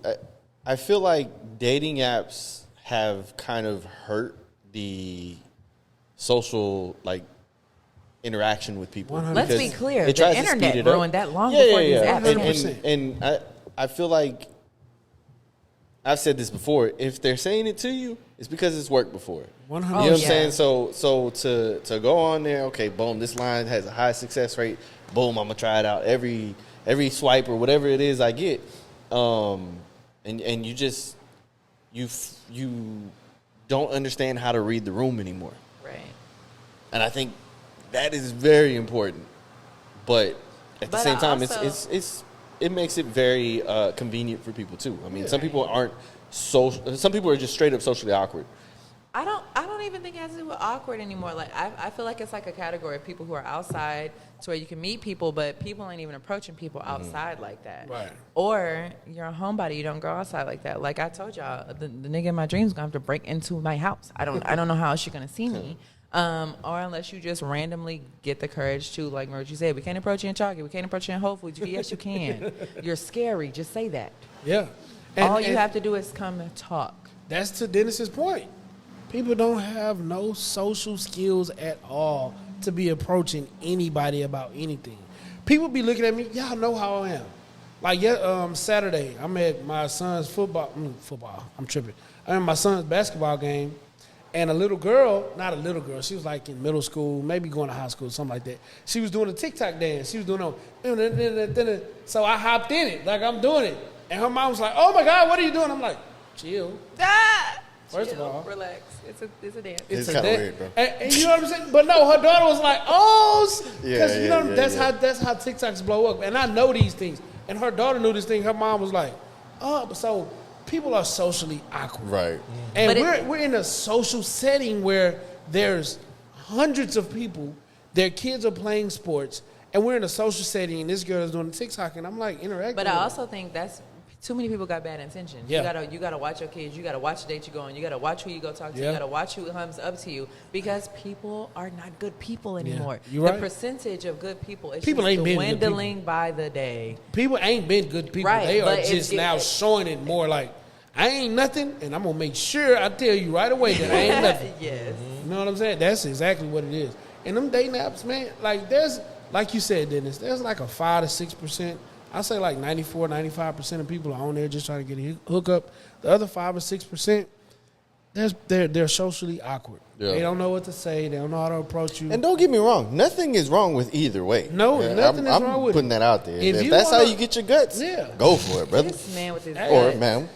Speaker 5: I feel like dating apps have kind of hurt the social interaction with people.
Speaker 1: Let's be clear.
Speaker 5: It
Speaker 1: The
Speaker 5: tries to speed
Speaker 1: internet
Speaker 5: it up.
Speaker 1: ruined that long before these apps came.
Speaker 3: 100%.
Speaker 5: And I feel like I've said this before. If they're saying it to you, it's because it's worked before.
Speaker 3: 100%.
Speaker 5: You know what I'm
Speaker 1: yeah.
Speaker 5: saying? So to go on there, okay, boom, this line has a high success rate. Boom, I'm gonna try it out every swipe or whatever it is I get. And you just you don't understand how to read the room anymore.
Speaker 1: Right.
Speaker 5: And I think that is very important. But at the
Speaker 1: But
Speaker 5: same
Speaker 1: I
Speaker 5: time,
Speaker 1: also-
Speaker 5: it makes it very convenient for people too. I mean, some
Speaker 1: Right.
Speaker 5: people aren't some people are just straight up socially awkward.
Speaker 1: I don't even think it has to do with awkward anymore. Like I feel like it's like a category of people who are outside to where you can meet people, but people ain't even approaching people outside like that.
Speaker 3: Right.
Speaker 1: Or you're a homebody, you don't go outside like that. Like I told y'all, the nigga in my dreams gonna have to break into my house. I don't know how else you're gonna see me. Or unless you just randomly get the courage to, like Merch, you said, we can't approach you in Target, we can't approach you in Whole Foods. Yes, you can. You're scary. Just say that.
Speaker 3: Yeah.
Speaker 1: All you have to do is come and talk.
Speaker 3: That's to Dennis's point. People don't have no social skills at all to be approaching anybody about anything. People be looking at me, y'all know how I am. Like Saturday, I'm at my son's football. I'm tripping. I'm at my son's basketball game, and a little girl, not a little girl, she was like in middle school, maybe going to high school, something like that. She was doing a TikTok dance. She was doing so I hopped in it, like I'm doing it. And her mom was like, "Oh my God, what are you doing?" I'm like, "Chill." First of all,
Speaker 1: relax. It's a dance.
Speaker 5: It's
Speaker 3: a
Speaker 5: kinda
Speaker 3: dance.
Speaker 5: weird, bro.
Speaker 3: And you know what I'm saying? But no, her daughter was like, "Oh," because
Speaker 5: Yeah,
Speaker 3: that's how TikToks blow up. And I know these things. And her daughter knew this thing. Her mom was like, "Oh," so people are socially awkward,
Speaker 5: Right.
Speaker 3: and
Speaker 1: But
Speaker 3: we're in a social setting where there's hundreds of people. Their kids are playing sports, and we're in a social setting. And this girl is doing TikTok, and I'm like interacting.
Speaker 1: But
Speaker 3: with
Speaker 1: I
Speaker 3: her.
Speaker 1: also think that's too many people got bad intentions.
Speaker 3: Yeah.
Speaker 1: You gotta watch your kids. You gotta watch the date you go on. You gotta watch who you go talk to.
Speaker 3: Yeah.
Speaker 1: You gotta watch who comes up to you because people are not good people anymore.
Speaker 3: You're
Speaker 1: the
Speaker 3: right.
Speaker 1: percentage of good people is
Speaker 3: People
Speaker 1: just
Speaker 3: ain't been good
Speaker 1: dwindling by the day.
Speaker 3: People ain't been good people.
Speaker 1: Right,
Speaker 3: They are
Speaker 1: but it's
Speaker 3: just now showing it more like, I ain't nothing, and I'm gonna make sure I tell you right away that I ain't nothing.
Speaker 1: Yes.
Speaker 3: You know what I'm saying? That's exactly what it is. And them dating apps, man, like there's, like you said, Dennis, there's like a 5 to 6%. I say like 94, 95% of people are on there just trying to get a hookup. The other 5 or 6%, they're socially awkward.
Speaker 5: Yeah.
Speaker 3: They don't know what to say. They don't know how to approach you.
Speaker 5: And don't get me wrong, nothing is wrong with either way.
Speaker 3: No, nothing is
Speaker 5: I'm
Speaker 3: wrong with
Speaker 5: putting
Speaker 3: it.
Speaker 5: that out there.
Speaker 3: If
Speaker 5: If
Speaker 3: you
Speaker 5: that's how
Speaker 3: wanna-
Speaker 5: you get your guts,
Speaker 3: Yeah.
Speaker 5: go for it, brother.
Speaker 1: This man with his
Speaker 5: Or
Speaker 1: guts.
Speaker 5: ma'am.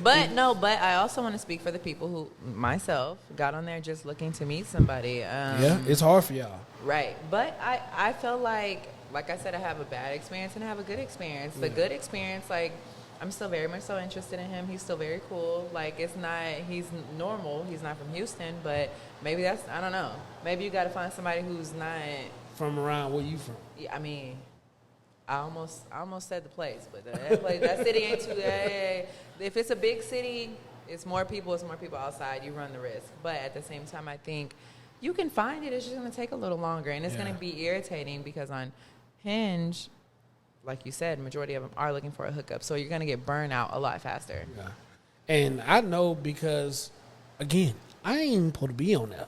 Speaker 1: But I also want to speak for the people who, myself, got on there just looking to meet somebody.
Speaker 3: Yeah, it's hard for y'all.
Speaker 1: Right. But I feel like I said, I have a bad experience and I have a good experience. The good experience, like, I'm still very much so interested in him. He's still very cool. Like, he's normal. He's not from Houston, but maybe I don't know. Maybe you got to find somebody who's not,
Speaker 3: From around where you from.
Speaker 1: I mean, I almost said the place, but that city ain't too. If it's a big city, it's more people outside. You run the risk, but at the same time, I think you can find it. It's just gonna take a little longer, and it's gonna be irritating because on Hinge, like you said, majority of them are looking for a hookup, so you're gonna get burned out a lot faster.
Speaker 3: Yeah. And I know because, again, I ain't even supposed to be on there.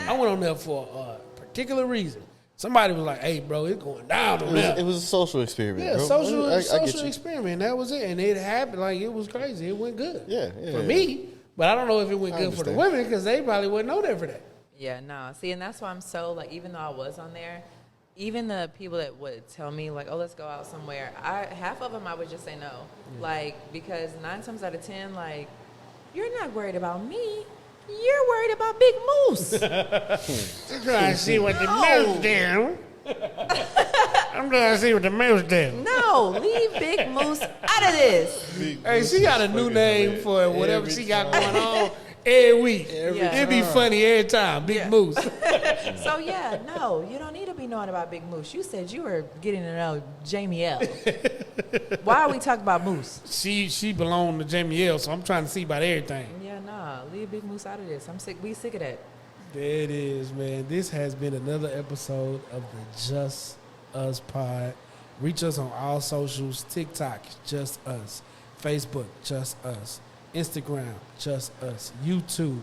Speaker 3: I went on there for a particular reason. Somebody was like, "Hey, bro, it's going down on there."
Speaker 5: It was a social experiment.
Speaker 3: Yeah,
Speaker 5: bro.
Speaker 3: social
Speaker 5: I get you.
Speaker 3: experiment. That was it, and it happened. Like it was crazy. It went good.
Speaker 5: Yeah,
Speaker 3: for me, but I don't know if it went good for the
Speaker 5: understand.
Speaker 3: women because they probably wouldn't know that for that.
Speaker 1: Yeah, no. See, and that's why I'm so, like, even though I was on there, even the people that would tell me, like, oh, let's go out somewhere, half of them I would just say no. Like, because 9 times out of 10, like, you're not worried about me. You're worried about Big Moose.
Speaker 3: I'm trying to see what the moose do. I'm trying to see what the moose do.
Speaker 1: No, leave Big Moose out of this.
Speaker 3: Hey, she got a new name for whatever she got going on every week. It'd be funny every time. Big Moose.
Speaker 1: So, yeah, no, you don't need to be knowing about Big Moose. You said you were getting to know Jamie L. Why are we talking about Moose?
Speaker 3: She belonged to Jamie L, so I'm trying to see about everything.
Speaker 1: Yeah, nah, leave Big Moose out of this. I'm sick. We sick of that.
Speaker 3: There it is, man. This has been another episode of the Just Us Pod. Reach us on all socials. TikTok, Just Us. Facebook, Just Us. Instagram, Just Us. YouTube,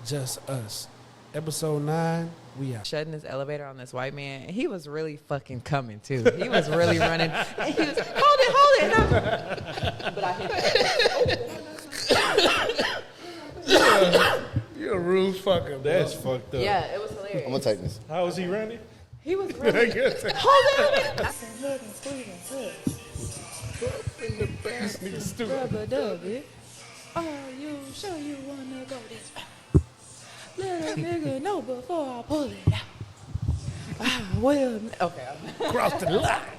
Speaker 3: Just Us. Episode 9, we out.
Speaker 1: Shutting this elevator on this white man, and he was really fucking coming too. He was really running. And he was hold it. But I hit that.
Speaker 3: You're a rude fucker, bro.
Speaker 4: That's fucked up.
Speaker 1: Yeah, it was hilarious.
Speaker 5: I'm gonna take this.
Speaker 4: How was he running?
Speaker 1: He was really hold it. I said, head and squeeze and rubber dubby. Are you sure you wanna go this route? Let a nigga know before I pull it out. Well, okay.
Speaker 3: Cross the line.